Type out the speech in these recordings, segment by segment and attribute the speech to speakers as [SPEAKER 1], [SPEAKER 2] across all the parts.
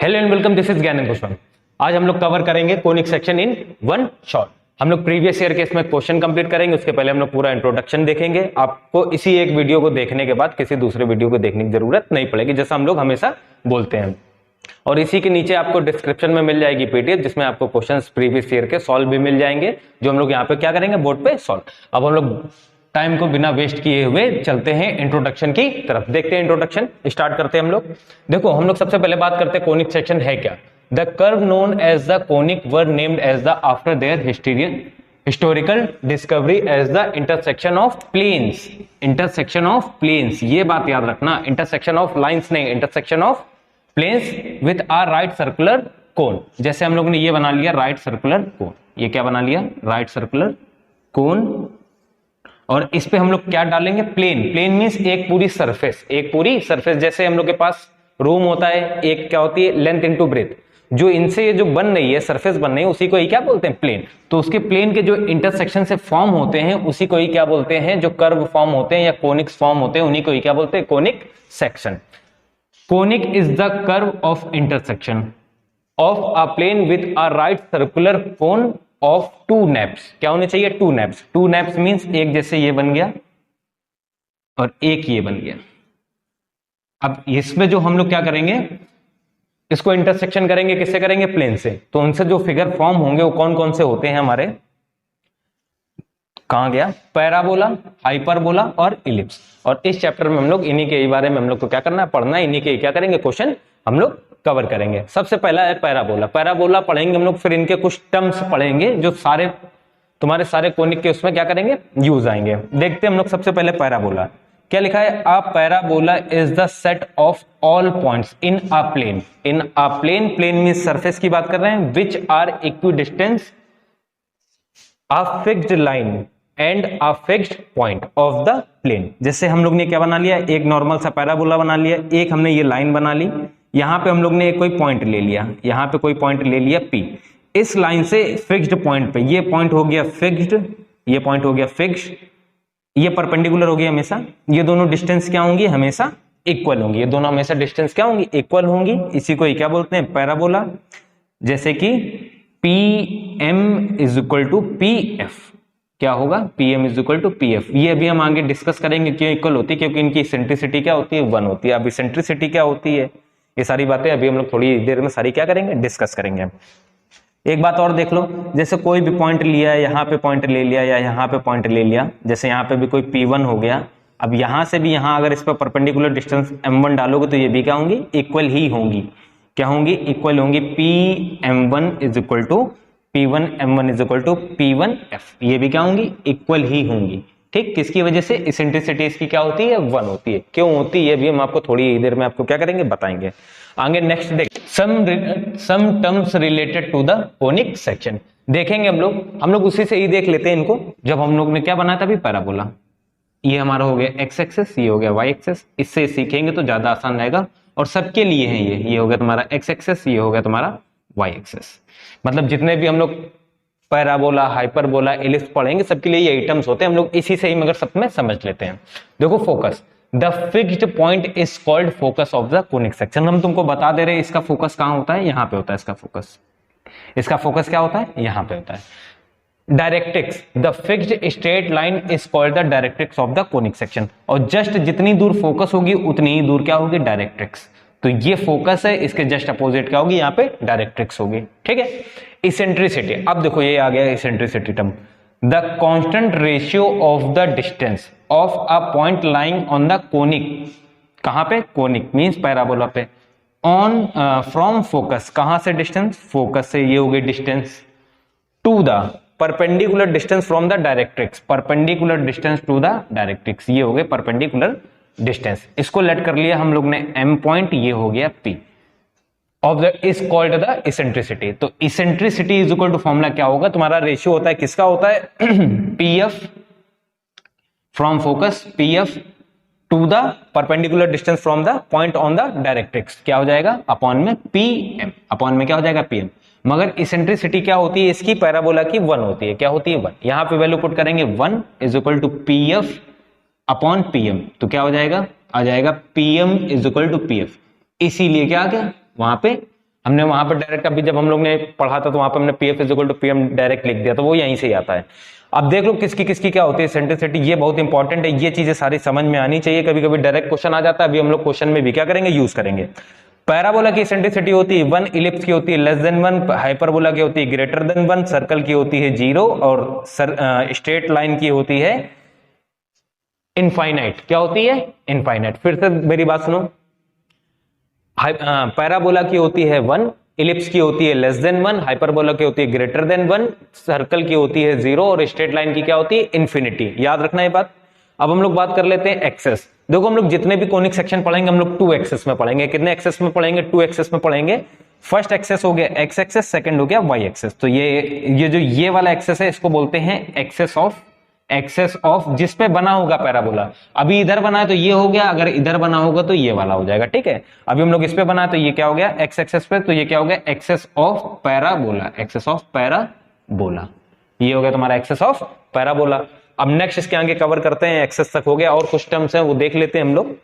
[SPEAKER 1] Hello and welcome, this is ज्ञान गोस्वामी। आज हम लोग कवर करेंगे conic section in one shot. हम लोग प्रीवियस ईयर के इसमें क्वेश्चन कंप्लीट करेंगे, उसके पहले हम लोग पूरा इंट्रोडक्शन देखेंगे। आपको इसी एक वीडियो को देखने के बाद किसी दूसरे वीडियो को देखने की जरूरत नहीं पड़ेगी, जैसा हम लोग हमेशा बोलते हैं। और इसी के नीचे आपको डिस्क्रिप्शन में मिल जाएगी पीडीएफ, जिसमें आपको क्वेश्चंस प्रीवियस ईयर के सॉल्व भी मिल जाएंगे, जो हम लोग यहाँ पे क्या करेंगे, बोर्ड पे सॉल्व। अब हम लोग टाइम को बिना वेस्ट किए हुए चलते हैं इंट्रोडक्शन की तरफ। देखते हैं इंट्रोडक्शन, स्टार्ट करते हैं हम लोग। देखो, हम लोग सबसे पहले बात करते हैं कोनिक सेक्शन है क्या। The curve known as the conic were named as the after their historical discovery as the intersection of planes. Intersection of planes, ये बात याद रखना, इंटरसेक्शन ऑफ लाइंस नहीं, intersection of planes with are right circular cone. जैसे हम लोग ने ये बना लिया राइट सर्कुलर कोन, ये क्या बना लिया, राइट सर्कुलर कोन। और इस पे हम लोग क्या डालेंगे, प्लेन। प्लेन मींस एक पूरी सरफेस, एक पूरी सरफेस। जैसे हम लोग के पास रूम होता है, एक क्या होती है, लेंथ इनटू ब्रेथ। जो इनसे ये जो बन रही है, सरफेस बन रही है, उसी को ही क्या बोलते हैं, प्लेन। तो उसके प्लेन के जो इंटरसेक्शन से फॉर्म होते हैं, उसी को ही क्या बोलते हैं, जो कर्व फॉर्म होते हैं या कोनिक्स फॉर्म होते हैं, उन्हीं को ही क्या बोलते हैं, conic section. Conic is the curve of intersection of a plane with a right circular cone of two nappes. क्या होने चाहिए, two nappes. Two nappes means एक जैसे ये बन गया और एक ये बन गया। अब इसमें जो हम लोग क्या करेंगे, इसको इंटरसेक्शन करेंगे, किससे करेंगे, प्लेन से। तो उनसे जो फिगर फॉर्म होंगे वो कौन कौन से होते हैं हमारे, कहां गया, पैराबोला, हाइपरबोला और इलिप्स। और इस चैप्टर में हम लोग इन्हीं के बारे में हम लोग को क्या करना है, पढ़ना है। इन्हीं के क्या करेंगे, क्वेश्चन हम लोग कवर करेंगे। सबसे पहला है पैराबोला। पैराबोला पढ़ेंगे हम लोग, फिर इनके कुछ टर्म्स पढ़ेंगे जो सारे तुम्हारे सारे कोनिक के उसमें क्या करेंगे, यूज आएंगे। देखते हैं हम लोग सबसे पहले पैराबोला। क्या लिखा है, a parabola is the set of all points in a plane. In a plane, plane means surface की बात कर रहे हैं, which are equidistance a fixed line and a fixed point of the plane. जैसे हम लोग ने क्या बना लिया, एक नॉर्मल सा पैराबोला बना लिया, एक हमने ये लाइन बना ली, यहां पे हम लोग ने कोई पॉइंट ले लिया, यहां पे कोई पॉइंट ले लिया P। इस लाइन से फिक्स्ड पॉइंट पे ये पॉइंट हो गया फिक्स्ड, ये पॉइंट हो गया फिक्स्ड, ये परपेंडिकुलर हो गया हमेशा। ये दोनों डिस्टेंस क्या होंगी, हमेशा इक्वल होंगी। ये दोनों हमेशा डिस्टेंस क्या होंगी, इक्वल होंगी। इसी को क्या बोलते हैं, पैराबोला। जैसे कि PM is equal to PF। क्या होगा, PM is equal to PF। ये अभी हम आगे डिस्कस करेंगे क्यों इक्वल होती है, क्योंकि इनकी इसेंट्रिसिटी क्या होती है, 1 होती है। अब इसेंट्रिसिटी क्या होती है, ये सारी बातें अभी हम लोग थोड़ी देर में सारी क्या करेंगे, डिस्कस करेंगे। एक बात और देख लो, जैसे कोई भी पॉइंट लिया है, यहाँ पे पॉइंट ले लिया या यहाँ पे पॉइंट ले लिया, जैसे यहाँ पे भी कोई P1 हो गया। अब यहाँ से भी यहाँ अगर इस पर परपेंडिकुलर डिस्टेंस M1 डालोगे तो ये भी क्या होंगी, इक्वल ही होंगी। क्या होंगी, इक्वल होंगी। PM1 is equal to P1 M1 is equal to P1F। ये भी क्या होंगी, इक्वल ही होंगी। ठीक, किसकी वजह से, इसेंट्रिसिटी इसकी क्या होती है, 1 होती है। क्यों होती है, भी हम आपको थोड़ी देर में आपको क्या करेंगे, बताएंगे। आगे नेक्स्ट देख, some terms related to the conic section देखेंगे हम लोग उसी से ही देख लेते हैं इनको। जब हम लोग ने क्या बनाया था अभी, पैराबोला। ये हमारा हो गया एक्स एक्सेस, ये हो गया वाई एक्सेस। इससे सीखेंगे तो ज्यादा आसान रहेगा। और सबके लिए है ये हो गया तुम्हारा एक्स एक्सेस, ये हो गया तुम्हारा वाई एक्सेस। मतलब जितने भी हम लोग पैराबोला, हाइपरबोला, इलिप्स पढ़ेंगे, सबके लिए ये आइटम्स होते हैं। हम लोग इसी से ही मगर सब में समझ लेते हैं। देखो, focus, the fixed point is called focus of the conic section. हम तुमको बता दे रहे हैं इसका फोकस कहां होता है, यहां पे होता है इसका फोकस। इसका फोकस क्या होता है, यहां पे होता है। Directrix, the fixed straight line is called the directrix of the conic section. और जस्ट जितनी दूर फोकस होगी उतनी ही दूर क्या होगी, डायरेक्ट्रिक्स। तो ये फोकस है, इसके जस्ट अपोजिट क्या होगी, यहाँ पे डायरेक्ट्रिक्स होगी। ठीक है। इसेंट्रिसिटी, अब देखो ये आ गया eccentricity term. The constant ratio of the distance of a point lying on the conic. कहां पे, कोनिक मींस पैराबोला पे। ऑन फ्रॉम फोकस, कहां से डिस्टेंस, फोकस से, ये हो गई distance. To the perpendicular distance from the directrix, perpendicular distance to the directrix, ये हो गए परपेंडिकुलर डिस्टेंस। इसको लेट कर लिया हम लोग ने M पॉइंट, ये हो गया P of the is called the eccentricity. तो eccentricity is equal to formula क्या होगा, तुम्हारा रेशियो होता है, किसका होता है, PF from focus, PF to the perpendicular distance from the point on the directrix. क्या हो जाएगा, अपॉन में PM, अपॉन में क्या हो जाएगा, PM। मगर इसेंट्रिसिटी क्या होती है इसकी, पैराबोला की 1 होती है। क्या होती है, 1। यहां पे वैल्यू पुट करेंगे, 1 is equal to PF upon PM। तो क्या हो जाएगा, आ जाएगा PM is equal to PF। इसीलिए क्या आ गया, वहां पे हमने वहां पर डायरेक्ट, अभी जब हम लोग ने पढ़ा था तो वहां पर हमने P F equal to PM direct लिख दिया, तो वो यहीं से ही आता है। अब देख लो किसकी किसकी क्या होती है सेंट्रिसिटी, ये बहुत इंपॉर्टेंट है, ये चीजें सारी समझ में आनी चाहिए। कभी कभी डायरेक्ट क्वेश्चन आ जाता है, अभी हम लोग क्वेश्चन में भी क्या करेंगे, यूज करेंगे। पैराबोला की सेंट्रिसिटी होती है 1, इलिप्स की होती है लेस देन 1, हाइपरबोला की होती है ग्रेटर देन 1, सर्कल की होती है 0 और स्ट्रेट लाइन की होती है इनफाइनाइट। क्या होती है, इनफाइनाइट। फिर से मेरी बात सुनो, पैराबोला की होती है 1, इलिप्स की होती है लेस देन 1, हाइपरबोला की होती है ग्रेटर देन 1, सर्कल की होती है 0 और स्ट्रेट लाइन की क्या होती है, इन्फिनिटी। याद रखना ये बात। अब हम लोग बात कर लेते हैं एक्सेस। देखो हम लोग जितने भी कोनिक सेक्शन पढ़ेंगे हम लोग 2 एक्सेस में पढ़ेंगे। कितने एक्सेस में पढ़ेंगे, 2 एक्सेस में पढ़ेंगे। फर्स्ट एक्सेस हो गया एक्स एक्सेस, सेकंड हो गया वाई एक्सेस। तो ये जो ये वाला एक्सेस है इसको बोलते हैं एक्सेस ऑफ जिस पे बना होगा पैराबोला। अभी इधर बना है तो ये हो गया, अगर इधर बना होगा तो ये वाला हो जाएगा, ठीक है। अभी हम लोग इस पे बना है तो ये क्या हो गया, एक्स एक्सेस पे, तो ये क्या हो गया, axis of parabola, axis of parabola. ये हो गया तुम्हारा एक्सेस ऑफ पैराबोला। अब नेक्स्ट इसके आगे कवर करते हैं, एक्सेस तक हो गया, और कुछ टर्म्स है वो देख लेते हैं हम लोग।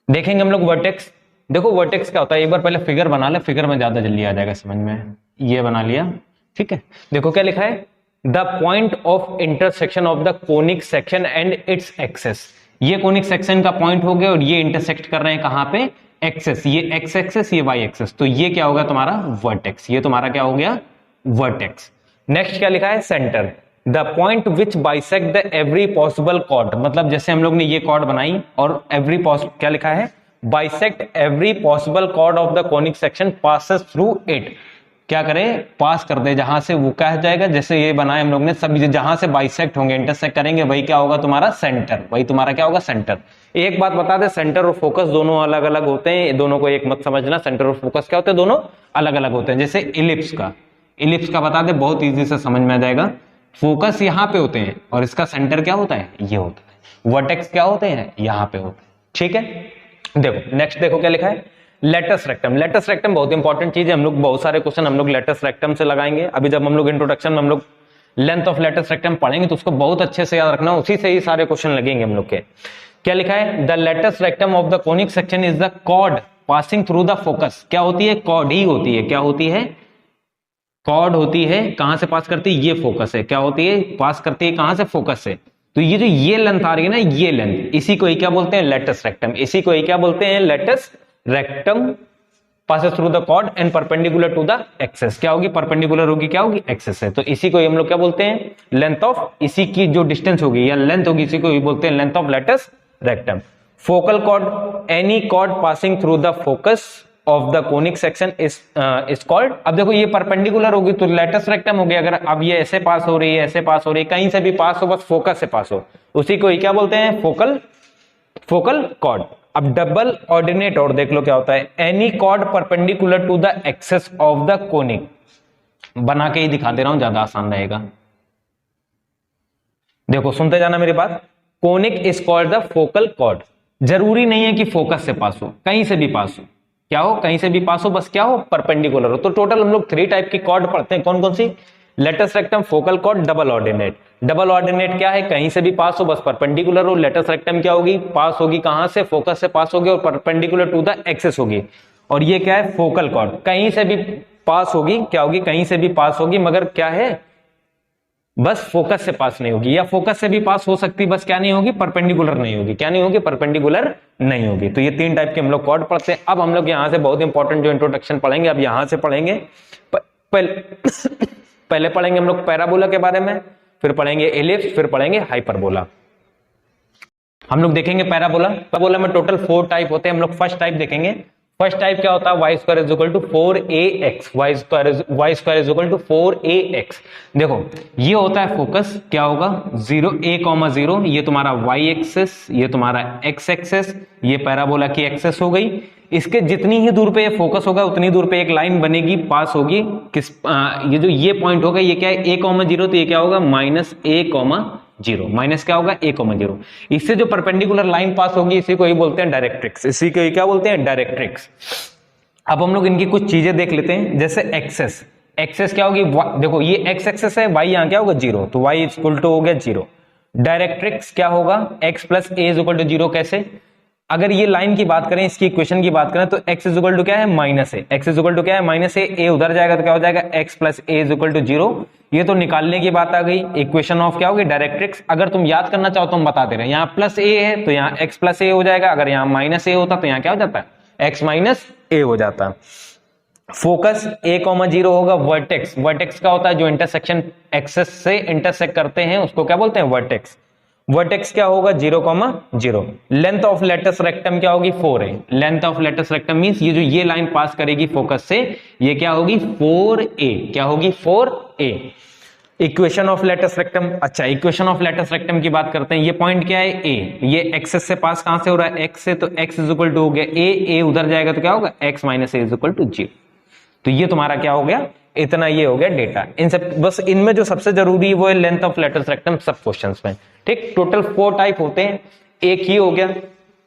[SPEAKER 1] देखेंगे हम लोग वर्टेक्स। देखो वर्टेक्स क्या होता है, एक बार पहले फिगर बना ले, फिगर में ज्यादा जल्दी आ जाएगा समझ में। ये बना लिया, ठीक है। देखो क्या लिखा है, the point of intersection of the conic section and its axis. ये कोनिक सेक्शन का पॉइंट हो गया और ये इंटरसेक्ट कर रहे हैं कहां पे, एक्सेस। ये एक्स एक्सेस, ये वाई एक्सेस, तो ये क्या होगा तुम्हारा वर्टेक्स। ये तुम्हारा क्या हो गया, वर्टेक्स। नेक्स्ट क्या लिखा है, centre, the point which bisect the every possible chord. मतलब जैसे हम लोग ने ये कॉर्ड बनाई और एवरी क्या लिखा है, bisect every possible chord of the conic section passes through it. क्या करें, पास कर दे जहां से, वो क्या हो जाएगा, जैसे ये बनाए हम लोग ने, सभी जहां से बाइसेक्ट होंगे, इंटरसेक्ट करेंगे, वही क्या होगा तुम्हारा सेंटर, वही तुम्हारा क्या होगा सेंटर। एक बात बता दे, सेंटर और फोकस दोनों अलग अलग होते हैं, दोनों को एक मत समझना। सेंटर और फोकस क्या होते हैं, दोनों अलग अलग होते हैं। जैसे इलिप्स का बता दे, बहुत इजी से समझ में आ जाएगा। फोकस यहाँ पे होते हैं और इसका सेंटर क्या होता है, ये होता है। वर्टेक्स क्या होते हैं, यहाँ पे होते हैं, ठीक है। देखो नेक्स्ट, देखो क्या लिखा है, लेटस रेक्टम। लेटस रेक्टम बहुत इंपॉर्टेंट चीज है, हम लोग बहुत सारे क्वेश्चन हम लोग लेटस रेक्टम से लगाएंगे। अभी जब हम लोग इंट्रोडक्शन में हम लोग लेंथ ऑफ लेटस रेक्टम पढ़ेंगे तो उसको बहुत अच्छे से याद रखना, उसी से ही सारे क्वेश्चन लगेंगे हम लोग के। क्या लिखा है, the latus rectum of the conic section is the chord passing through the focus. क्या होती है, कॉर्ड ही होती है। क्या होती है, कॉर्ड होती है। कहां से पास करती है, ये फोकस है। क्या होती है, पास करती है कहां से, फोकस से। तो ये जो ये लेंथ आ रही है ना, ये लेंथ, इसी को ही क्या बोलते हैं, लेटस रेक्टम। इसी को ही क्या बोलते हैं, latus rectum passes through the chord and perpendicular to the axis। क्या होगी, परपेंडिकुलर होगी, क्या होगी, एक्सेस है। तो इसी को हम लोग क्या बोलते हैं, लेंथ ऑफ, इसी की जो डिस्टेंस होगी या लेंथ होगी, इसी को ही बोलते हैं length of latus rectum. Focal chord, any chord passing through the focus of the conic section is called. अब देखो ये परपेंडिकुलर होगी तो लेटस रेक्टम हो गया। अगर अब ये ऐसे पास हो रही है, ऐसे पास हो रही है, कहीं से भी पास हो, बस फोकस से पास हो, उसी को ही क्या बोलते हैं, फोकल कॉर्ड। अब डबल ऑर्डिनेट और देख लो क्या होता है, any chord perpendicular to the axis of the conic. बना के ही दिखा दे रहा हूं, ज्यादा आसान रहेगा। देखो सुनते जाना मेरी बात, conic is called the focal cord. जरूरी नहीं है कि फोकस से पास हो, कहीं से भी पास हो, क्या हो, कहीं से भी पास हो, बस क्या हो, परपेंडिकुलर हो। तो टोटल हम लोग 3 टाइप की कॉर्ड पढ़ते हैं, कौन कौन सी, latus rectum, focal chord, double ordinate. Double ordinate क्या है, कहीं से भी पास हो, बस परपेंडिकुलर हो। लेटस रेक्टम क्या होगी, पास होगी कहां से, फोकस से पास होगी और परपेंडिकुलर टू द एक्सेस होगी। और ये क्या है, फोकल कॉर्ड, कहीं से भी पास होगी, क्या होगी, कहीं से भी पास होगी, मगर क्या है, बस फोकस से पास नहीं होगी, या फोकस से भी पास हो सकती, बस क्या नहीं होगी, परपेंडिकुलर नहीं होगी। क्या नहीं होगी, परपेंडिकुलर नहीं होगी। तो ये 3 टाइप के हम लोग कॉर्ड पढ़ते हैं। अब हम लोग यहां से बहुत इंपॉर्टेंट जो इंट्रोडक्शन पढ़ेंगे, अब यहां से पढ़ेंगे। पहले पढ़ेंगे हम लोग पैराबोला के बारे में, फिर पढ़ेंगे एलिप्स, फिर पढ़ेंगे हाइपरबोला। हम लोग देखेंगे पैराबोला में टोटल 4 टाइप होते हैं। हम लोग फर्स्ट टाइप देखेंगे। फर्स्ट टाइप क्या होता है, y square is equal to 4ax, y square is equal to 4ax। देखो ये होता है फोकस, क्या होगा, 0 a,0, ये तुम्हारा y एक्सेस, ये तुम्हारा x एक्सेस, ये पैराबोला की एक्सेस हो गई। इसके जितनी ही दूर पे ये फोकस होगा उतनी दूर पे एक लाइन बनेगी, पास होगी किस, ये जो ये पॉइंट होगा ये क्या है, a,0, तो ये क्या होगा, -a,0, माइनस क्या होगा, a,0। इससे जो परपेंडिकुलर लाइन पास होगी इसी को ही बोलते हैं डायरेक्ट्रिक्स, इसी को ही क्या बोलते हैं, डायरेक्ट्रिक्स। अब हम लोग इनकी कुछ चीजें देख लेते हैं, जैसे एक्सेस क्या होगी, देखो ये x एक्सेस है, y यहां क्या होगा, 0, तो y इक्वल टू हो गया 0। डायरेक्ट्रिक्स क्या होगा, x plus a is equal to 0, कैसे, अगर ये लाइन की बात करें, इसकी इक्वेशन की बात करें, तो x इज इक्वल टू क्या है minus a, x is equal to क्या है माइनस ए उधर जाएगा तो क्या हो जाएगा x plus a is equal to 0। ये तो निकालने की बात आ गई, इक्वेशन ऑफ क्या होगी डायरेक्ट्रिक्स। अगर तुम याद करना चाहो तो हम बताते रहे, यहाँ प्लस ए है तो यहाँ x प्लस ए हो जाएगा, अगर यहाँ माइनस ए होता तो यहाँ क्या हो जाता है x माइनस ए हो जाता। फोकस a,0 होगा, वर्टेक्स, वर्टेक्स क्या होता है जो इंटरसेक्शन एक्सेस से इंटरसेक्ट करते हैं उसको क्या बोलते हैं वर्टेक्स। वर्टेक्स क्या होगा 0,0। लेंथ ऑफ लेटस रेक्टम क्या होगी 4a। Length of latus rectum means ये जो ये लाइन पास करेगी फोकस से ये क्या होगी 4a, क्या होगी 4a। Equation of latus rectum, अच्छा इक्वेशन ऑफ लेटस रेक्टम की बात करते हैं। ये पॉइंट क्या है a, ये एक्सेस से पास कहां से हो रहा है x से, तो x इज इक्वल टू हो गया a उधर जाएगा तो क्या होगा x minus a is equal to 0। तो ये तुम्हारा क्या हो गया, इतना ये हो गया डेटा। इन सब बस इनमें जो सबसे जरूरी है वो है लेंथ ऑफ लेटस रेक्टम सब क्वेश्चंस में, ठीक। टोटल 4 टाइप होते हैं, एक ही हो गया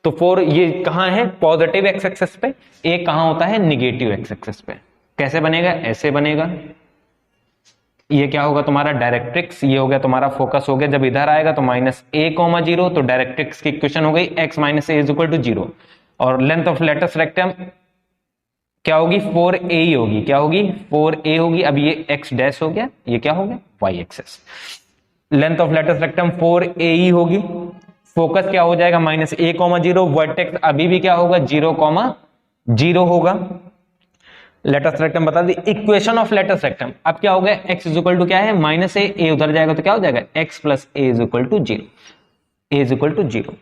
[SPEAKER 1] तो 4 ये कहां है पॉजिटिव एक्स एक्सिस पे, एक कहां होता है निगेटिव एक्स एक्सिस पे। कैसे बनेगा, ऐसे बनेगा। ये क्या होगा तुम्हारा डायरेक्ट्रिक्स, ये हो गया तुम्हारा फोकस हो गया। जब इधर आएगा तो -a,0 तो डायरेक्ट्रिक्स की इक्वेशन हो गई x minus a is equal to 0। और लेंथ ऑफ लेटस रेक्टम क्या होगी 4a ही होगी, क्या होगी 4a होगी। अब ये x डैश हो गया, ये क्या हो गया y axis. Length of latus rectum 4a ही होगी। फोकस क्या हो जाएगा -a,0। वर्टेक्स अभी भी क्या होगा 0,0 होगा। लेटस रेक्टम बता दी। इक्वेशन ऑफ लेटस रेक्टम अब क्या हो गया x इज इक्वल टू क्या है -a उधर जाएगा तो क्या हो जाएगा x plus a is equal to 0, a is equal to 0,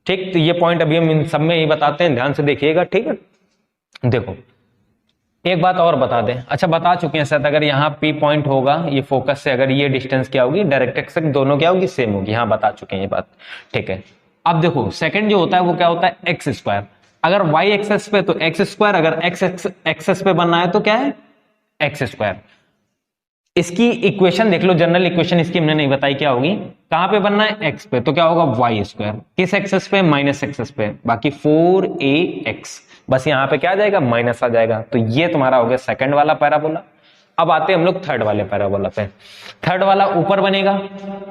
[SPEAKER 1] ठीक। तो ये पॉइंट अभी हम इन सब में ही बताते हैं, ध्यान से देखिएगा, ठीक है। देखो एक बात और बता दें, अच्छा बता चुके हैं शायद, अगर यहाँ P पॉइंट होगा ये फोकस से, अगर ये डिस्टेंस क्या होगी डायरेक्ट्रिक्स से दोनों क्या होगी सेम होगी, यहाँ बता चुके हैं ये बात, ठीक है। अब देखो सेकंड जो होता है वो क्या होता है एक्स स्क्वायर। अगर y एक्सेस पे तो एक्स स्क्वायर, अगर x एक्सेस पे बनना है तो क्या है एक्स स्क्वायर। इसकी इक्वेशन देख लो, जनरल इक्वेशन इसकी हमने नहीं बताई क्या होगी, कहां पे बनना है x पे, तो क्या होगा y स्क्वायर, किस एक्सेस पे माइनस एक्सेस पे, बाकी 4ax, बस यहां पे क्या आ जाएगा माइनस आ जाएगा। तो ये तुम्हारा हो गया सेकंड वाला पैराबोला। अब आते हैं हम लोग थर्ड वाले पैराबोला पे। थर्ड वाला ऊपर बनेगा,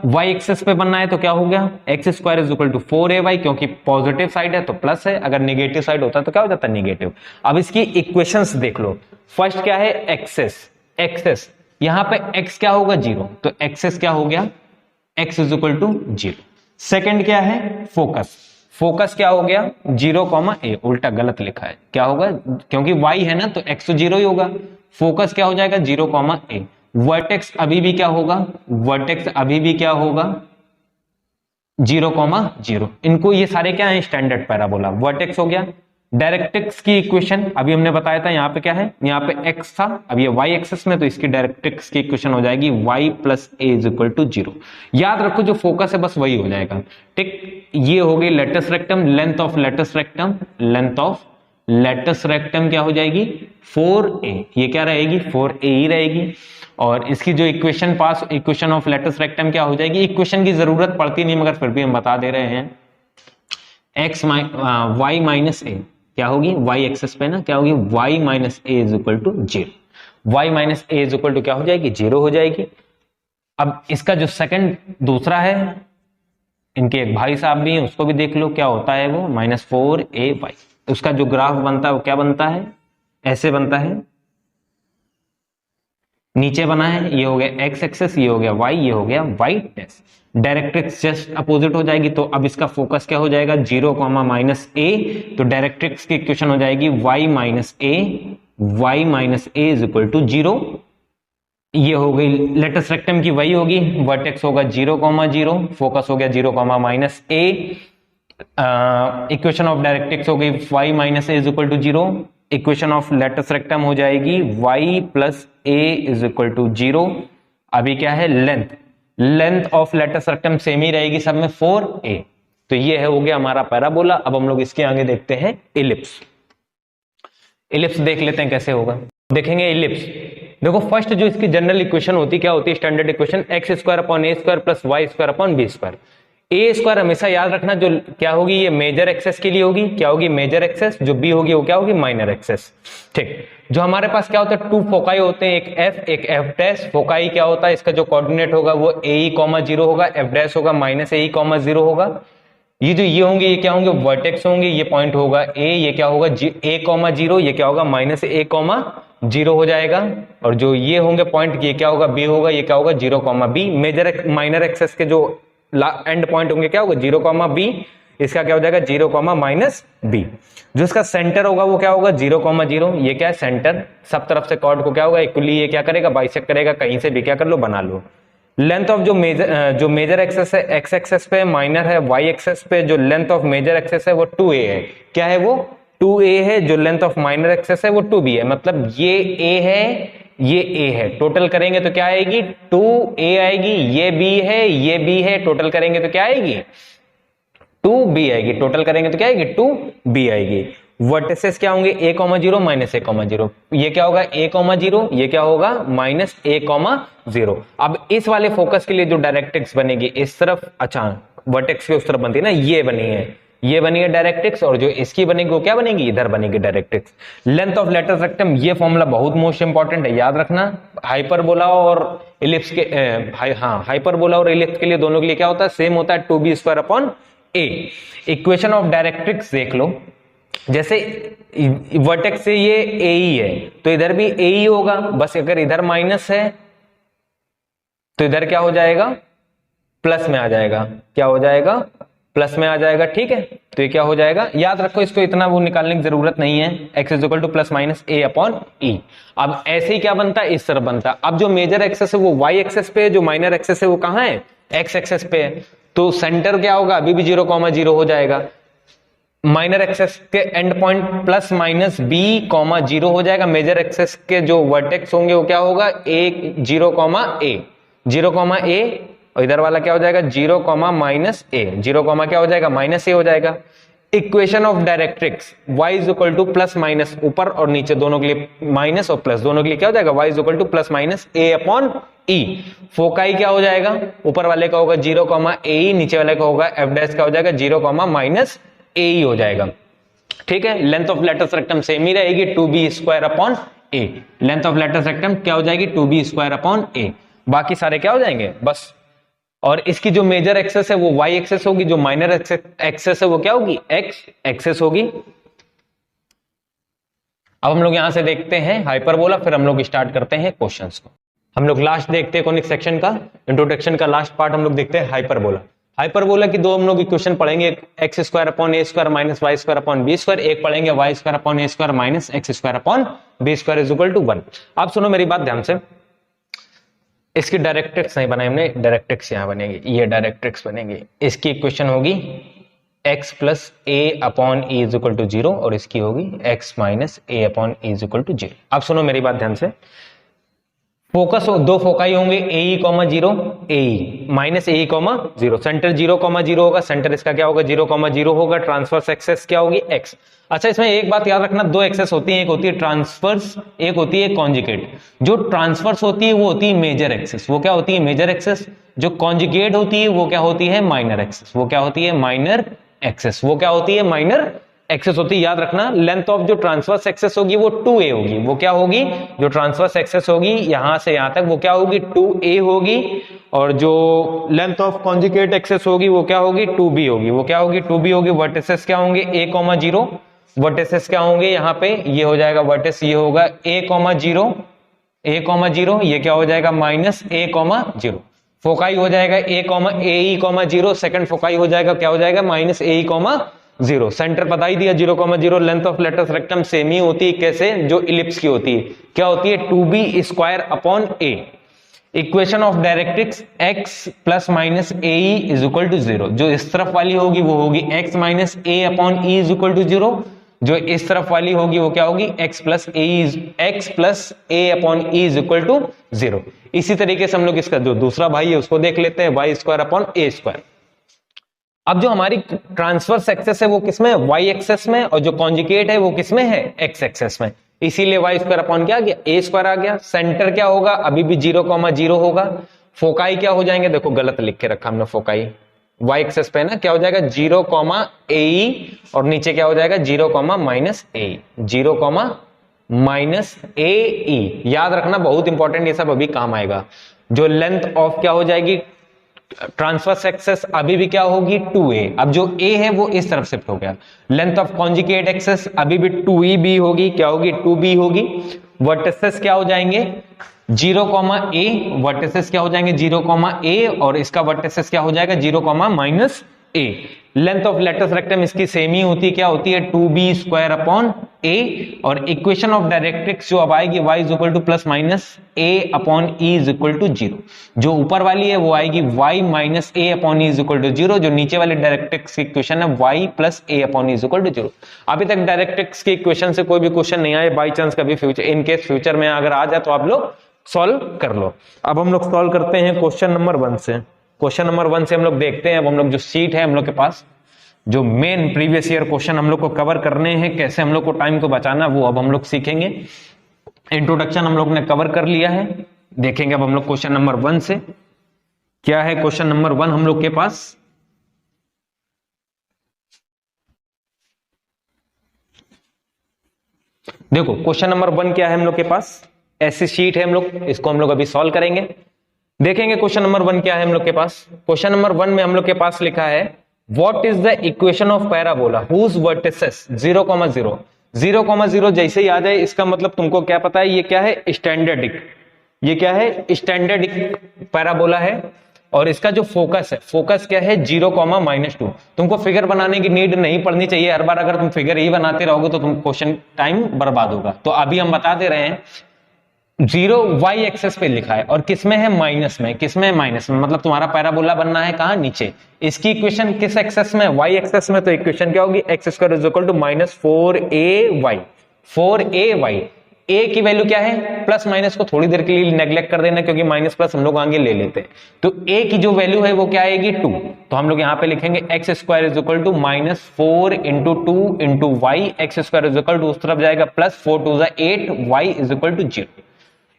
[SPEAKER 1] y एक्सेस पे बनना है तो क्या हो गया x square is equal to 4ay, क्योंकि पॉजिटिव साइड है तो प्लस है, अगर नेगेटिव साइड होता तो क्या हो जाता नेगेटिव। अब इसकी इक्वेशंस देख लो, फर्स्ट क्या है एक्सेस, एक्सेस यहां पे x क्या होगा 0, तो एक्सेस क्या हो गया x is equal to 0। Second क्या है फोकस, फोकस क्या हो गया 0,a, उल्टा गलत लिखा है, क्या होगा क्योंकि y है ना तो x तो 0 ही होगा, फोकस क्या हो जाएगा 0,a। वर्टेक्स अभी भी क्या होगा, वर्टेक्स अभी भी क्या होगा 0,0। इनको ये सारे क्या है स्टैंडर्ड पैराबोला। वर्टेक्स हो गया। डायरेक्ट्रिक्स की इक्वेशन अभी हमने बताया था, यहाँ पे क्या है, यहाँ पे x था, अब ये y एक्सिस में, तो इसकी डायरेक्ट्रिक्स की इक्वेशन हो जाएगी y plus a is equal to 0। याद रखो जो फोकस है बस वही हो जाएगा, ठीक। ये हो गई latus rectum, length of latus rectum, length of latus rectum क्या हो जाएगी 4a, ये क्या रहेगी 4a ही रहेगी। और इसकी जो equation pass, equation of latus rectum क्या हो जाएगी, इक्वेशन की जरूरत पड़ती नहीं मगर फिर भी हम बता दे रहे हैं, y माइनस ए क्या होगी y एक्सेस पे ना, क्या होगी y minus a is equal to 0, y minus a is equal to क्या हो जाएगी 0 हो जाएगी। अब इसका जो सेकंड दूसरा है, इनके एक भाई साहब भी हैं उसको भी देख लो, क्या होता है वो -4ay। उसका जो ग्राफ बनता है वो क्या बनता है, ऐसे बनता है, नीचे बना है, ये हो गया x एक्सेस, ये हो गया y, ये हो गया y dash. Directrix just opposite हो जाएगी, तो अब इसका फोकस क्या हो जाएगा 0, -a, तो डायरेक्ट्रिक्स की इक्वेशन हो जाएगी y minus a is equal to 0। ये हो गई लेटस रेक्टम की वही होगी, वर्टेक्स होगा 0,0, फोकस हो गया 0,-a। इक्वेशन ऑफ डायरेक्ट्रिक्स हो गई y minus a is equal to 0। Equation of latus rectum हो जाएगी y plus a is equal to 0। अभी क्या है length, length of latus rectum same ही रहेगी सब में 4a। तो ये है हो गया हमारा पैराबोला। अब हम लोग इसके आगे देखते हैं इलिप्स। इलिप्स देख लेते हैं कैसे होगा, देखेंगे इलिप्स। देखो फर्स्ट जो इसकी जनरल इक्वेशन होती क्या होती है, standard equation x square upon a square plus y square upon b square. A square हमेशा याद रखना जो क्या होगी, ये मेजर एक्सेस के लिए होगी, क्या होगी मेजर एक्सेस, जो बी होगी वो क्या होगी माइनर एक्सेस, ठीक। जो हमारे पास क्या होता है 2 फोकाई होते हैं, एक f एक f डैश। फोकाई क्या होता है, इसका जो कोऑर्डिनेट होगा वो a,0 होगा, f डैश होगा -a,0 होगा। ये होंगे, ये क्या होंगे, वर्टेक्स होंगे, ये पॉइंट होगा ए, ये क्या होगा a,0, ये क्या होगा -a,0 हो जाएगा, और जो ये होंगे पॉइंट, ये क्या होगा, बी होगा, ये क्या होगा 0,b। मेजर माइनर एक्सेस के जो एंड पॉइंट होंगे क्या होगा 0,b, इसका क्या हो जाएगा 0,-b। जो इसका सेंटर होगा वो क्या होगा 0,0, ये क्या है सेंटर, सब तरफ से कॉर्ड को क्या होगा इक्वली ये क्या करेगा बाइसेक्ट करेगा, कहीं से भी क्या कर लो बना लो। लेंथ ऑफ जो मेजर एक्सेस है एक्स एक्सेस पे, माइनर है वाई एक्सेस पे, जो लेंथ ऑफ मेजर एक्सेस है वो 2a है, क्या है वो 2a है, जो लेंथ ऑफ माइनर एक्सेस है वो 2b है, मतलब ये a है ये a है, टोटल करेंगे तो क्या आएगी 2a आएगी, ये b है ये b है, टोटल करेंगे तो क्या आएगी 2b आएगी, टोटल करेंगे तो क्या आएगी 2b आएगी। वर्टिसेस क्या होंगे a,0 -a,0, ये क्या होगा a,0, ये क्या होगा -a,0। अब इस वाले फोकस के लिए जो डायरेक्ट्रिक्स बनेगी इस तरफ, अच्छा वर्टेक्स की उस तरफ बनती है ना, ये बनी है डायरेक्ट्रिक्स, और जो इसकी बनेगी वो क्या बनेगी इधर बनेगी directrix. Length of latus rectum, ये फॉर्मूला बहुत मोस्ट इंपॉर्टेंट है, याद रखना। हाइपरबोला और इलिप्स के हाइपरबोला और इलिप्स के लिए दोनों के लिए क्या होता है सेम होता है 2b²/a। इक्वेशन ऑफ डायरेक्ट्रिक्स देख लो, जैसे वर्टेक्स से ये ए ही है तो इधर भी ए ही होगा, बस अगर इधर माइनस है तो इधर क्या हो जाएगा प्लस में आ जाएगा, क्या हो जाएगा प्लस में आ जाएगा, ठीक है। तो ये क्या हो जाएगा, याद रखो इसको, इतना वो निकालने की जरूरत नहीं है, x = +-a/e। अब ऐसे ही क्या बनता है इस तरफ बनता है। अब जो मेजर एक्सेस है वो y एक्सेस पे है, जो माइनर एक्सेस है वो कहां है x एक्सेस पे है, तो सेंटर क्या होगा अभी भी 0,0 हो जाएगा, माइनर एक्सेस के एंड पॉइंट +-b,0 हो जाएगा, मेजर एक्सेस के जो वर्टेक्स होंगे वो क्या होगा 0,a, और इधर वाला क्या हो जाएगा 0,-a, 0, क्या हो जाएगा -a हो जाएगा। इक्वेशन ऑफ डायरेक्ट्रिक्स y = ऊपर और नीचे दोनों के लिए माइनस और प्लस, दोनों के लिए क्या हो जाएगा y =+-a/e। फोकाई क्या हो जाएगा, ऊपर वाले का होगा 0,ae, नीचे वाले का होगा f' का हो जाएगा 0,-ae हो जाएगा, ठीक है। Length of latus rectum same ही रहेगी 2b²/a, length of latus rectum क्या हो जाएगी 2b²/a, बाकी सारे क्या हो जाएंगे बस। और इसकी जो मेजर एक्सेस है वो y एक्सेस होगी, जो माइनर एक्सेस है वो क्या होगी x एक्सेस होगी। अब हम लोग यहां से देखते हैं हाइपरबोला, फिर हम लोग स्टार्ट करते हैं क्वेश्चंस को। हम लोग लास्ट देखते हैं कोनिक सेक्शन का, इंट्रोडक्शन का लास्ट पार्ट हम लोग देखते हैं हाइपरबोला। हाइपरबोला की दो हम लोग इक्वेशन पढ़ेंगे, x² / a² - y² / b², एक पढ़ेंगे y² / a² - x² / b² = 1। अब सुनो मेरी बात ध्यान से, इसकी डायरेक्ट्रिक्स नहीं बनाई हमने, डायरेक्ट्रिक्स यहां बनेगी, ये डायरेक्ट्रिक्स बनेगी। इसकी इक्वेशन होगी x + a/e = 0 और इसकी होगी x - a/e = 0। अब सुनो मेरी बात ध्यान से, फोकस दो फोकाई होंगे AE, 0 AE -AE, 0, सेंटर 0,0 होगा, सेंटर इसका क्या होगा 0,0 होगा, ट्रांसवर्स एक्सेस क्या होगी x। अच्छा इसमें एक बात याद रखना, दो एक्सेस होती है, एक होती है ट्रांसवर्स, एक होती है कॉन्जुगेट। जो ट्रांसवर्स होती है वो होती है मेजर एक्सेस, वो क्या होती है मेजर एक्सेस। जो कॉन्जुगेट होती है वो क्या होती है माइनर एक्सेस, वो क्या होती है माइनर एक्सेस, वो क्या होती है माइनर एक्सेस होती है। याद रखना लेंथ ऑफ जो ट्रांसवर्स एक्सेस होगी वो 2a होगी, वो क्या होगी जो ट्रांसवर्स एक्सेस होगी यहां से यहां तक वो क्या होगी 2a होगी, और जो लेंथ ऑफ कॉन्जुगेट एक्सेस होगी वो क्या होगी 2b होगी, वो क्या होगी 2b होगी। वर्टिसेस क्या होंगे a,0, वर्टिसेस क्या होंगे यहाँ पे, ये हो जाएगा वर्टिस, ये होगा a,0, ये क्या हो जाएगा -a,0। फोकाई हो जाएगा AE, 0, सेकंड फोकाई हो जाएगा क्या हो जाएगा -AE, 0। सेंटर पता ही दिया 0,0। Length of latus rectum same ही होती है, कैसे जो इलिप्स की होती है, क्या होती है 2b²/a। Equation of directrix x ± ae = 0, जो इस तरफ वाली होगी वो होगी x - a/e = 0, जो इस तरफ वाली होगी वो क्या होगी x + a/e = 0। इसी तरीके से हम लोग इसका जो दूसरा भाई है उसको देख लेते हैं y²/a²। अब जो हमारी ट्रांसवर्स एक्सेस है वो किसमें है y एक्सेस में, और जो कॉन्जुगेट है वो किसमें है x एक्सेस में, इसीलिए y² क्या आ गया a² आ गया। सेंटर क्या होगा अभी भी 0,0 होगा। फोकाई क्या हो जाएंगे, देखो गलत लिख के रखा हमने, फोकाई y एक्सेस पे है ना, क्या हो जाएगा 0,ae, और नीचे क्या हो जाएगा 0,-ae, 0,-ae। याद रखना बहुत इंपॉर्टेंट, ये सब अभी काम आएगा। जो लेंथ ऑफ क्या हो जाएगी ट्रांसवर्स एक्सेस अभी भी क्या होगी 2a। अब जो a है वो इस तरफ शिफ्ट हो गया। लेंथ ऑफ कॉन्जुगेट एक्सेस अभी भी 2e होगी, क्या होगी 2b होगी। वर्टिसेस क्या हो जाएंगे 0, a। वर्टिसेस क्या हो जाएंगे 0, a और इसका वर्टिसेस क्या हो जाएगा 0, -a। Length of latus rectum इसकी सेम ही होती है, क्या होती है 2b² a। और इक्वेशन ऑफ डायरेक्ट्रिक्स जो अब आएगी y = +-a/e 0। जो ऊपर वाली है वो आएगी y -a/e 0। जो नीचे वाली डायरेक्ट्रिक्स की इक्वेशन है y +a/e 0। अभी तक डायरेक्ट्रिक्स की इक्वेशन से कोई भी क्वेश्चन नहीं आया, बाई चांस कभी फ्यूचर इन केस फ्यूचर में अगर आ जाए तो आप लोग सॉल्व कर लो। अब हम लोग सॉल्व करते हैं क्वेश्चन नंबर 1 से। क्वेश्चन नंबर 1 से हम लोग देखते हैं। अब हम लोग जो सीट है हम लोग के पास, जो मेन प्रीवियस ईयर क्वेश्चन हम लोग को कवर करने हैं, कैसे हम लोग को टाइम को बचाना वो अब हम लोग सीखेंगे। इंट्रोडक्शन हम लोग ने कवर कर लिया है, देखेंगे अब हम लोग क्वेश्चन नंबर 1 से क्या है। क्वेश्चन नंबर 1 हम लोग के पास देखो, क्वेश्चन नंबर 1 क्या है हम लोग के पास, ऐसी शीट है हम लोग, इसको हम लोग अभी सॉल्व करेंगे। देखेंगे क्वेश्चन नंबर 1 क्या है हम लोग के पास। क्वेश्चन नंबर 1 में हम लोग के पास लिखा है what is the equation of parabola whose vertices 0, 0 जैसे ही आ जाए इसका मतलब तुमको क्या पता है, ये क्या है स्टैंडर्डिक, ये क्या है स्टैंडर्डिक पैराबोला है। और इसका जो फोकस है, फोकस क्या है 0, -2। तुमको फिगर बनाने की नीड नहीं पड़नी चाहिए, हर बार अगर तुम फिगर ही बनाते रहोगे तो तुम क्वेश्चन टाइम बर्बाद होगा। तो अभी हम बता दे रहे हैं 0 y एक्सेस पे लिखा है और किसमें है माइनस में, किसमें माइनस में, मतलब तुम्हारा पैराबोला बनना है कहां नीचे। इसकी इक्वेशन किस एक्सेस में, y एक्सेस में, तो इक्वेशन क्या होगी x² = -4ay। 4ay a की वैल्यू क्या है, प्लस माइनस को थोड़ी देर के लिए नेग्लेक्ट कर देना क्योंकि माइनस प्लस हम लोग आगे ले लेते हैं। तो a की जो वैल्यू है वो क्या आएगी 2। तो हम लोग यहां पे लिखेंगे x² = -4 × 2 × y। x² उस तरफ जाएगा प्लस 4 × 2 = 8 y = 0।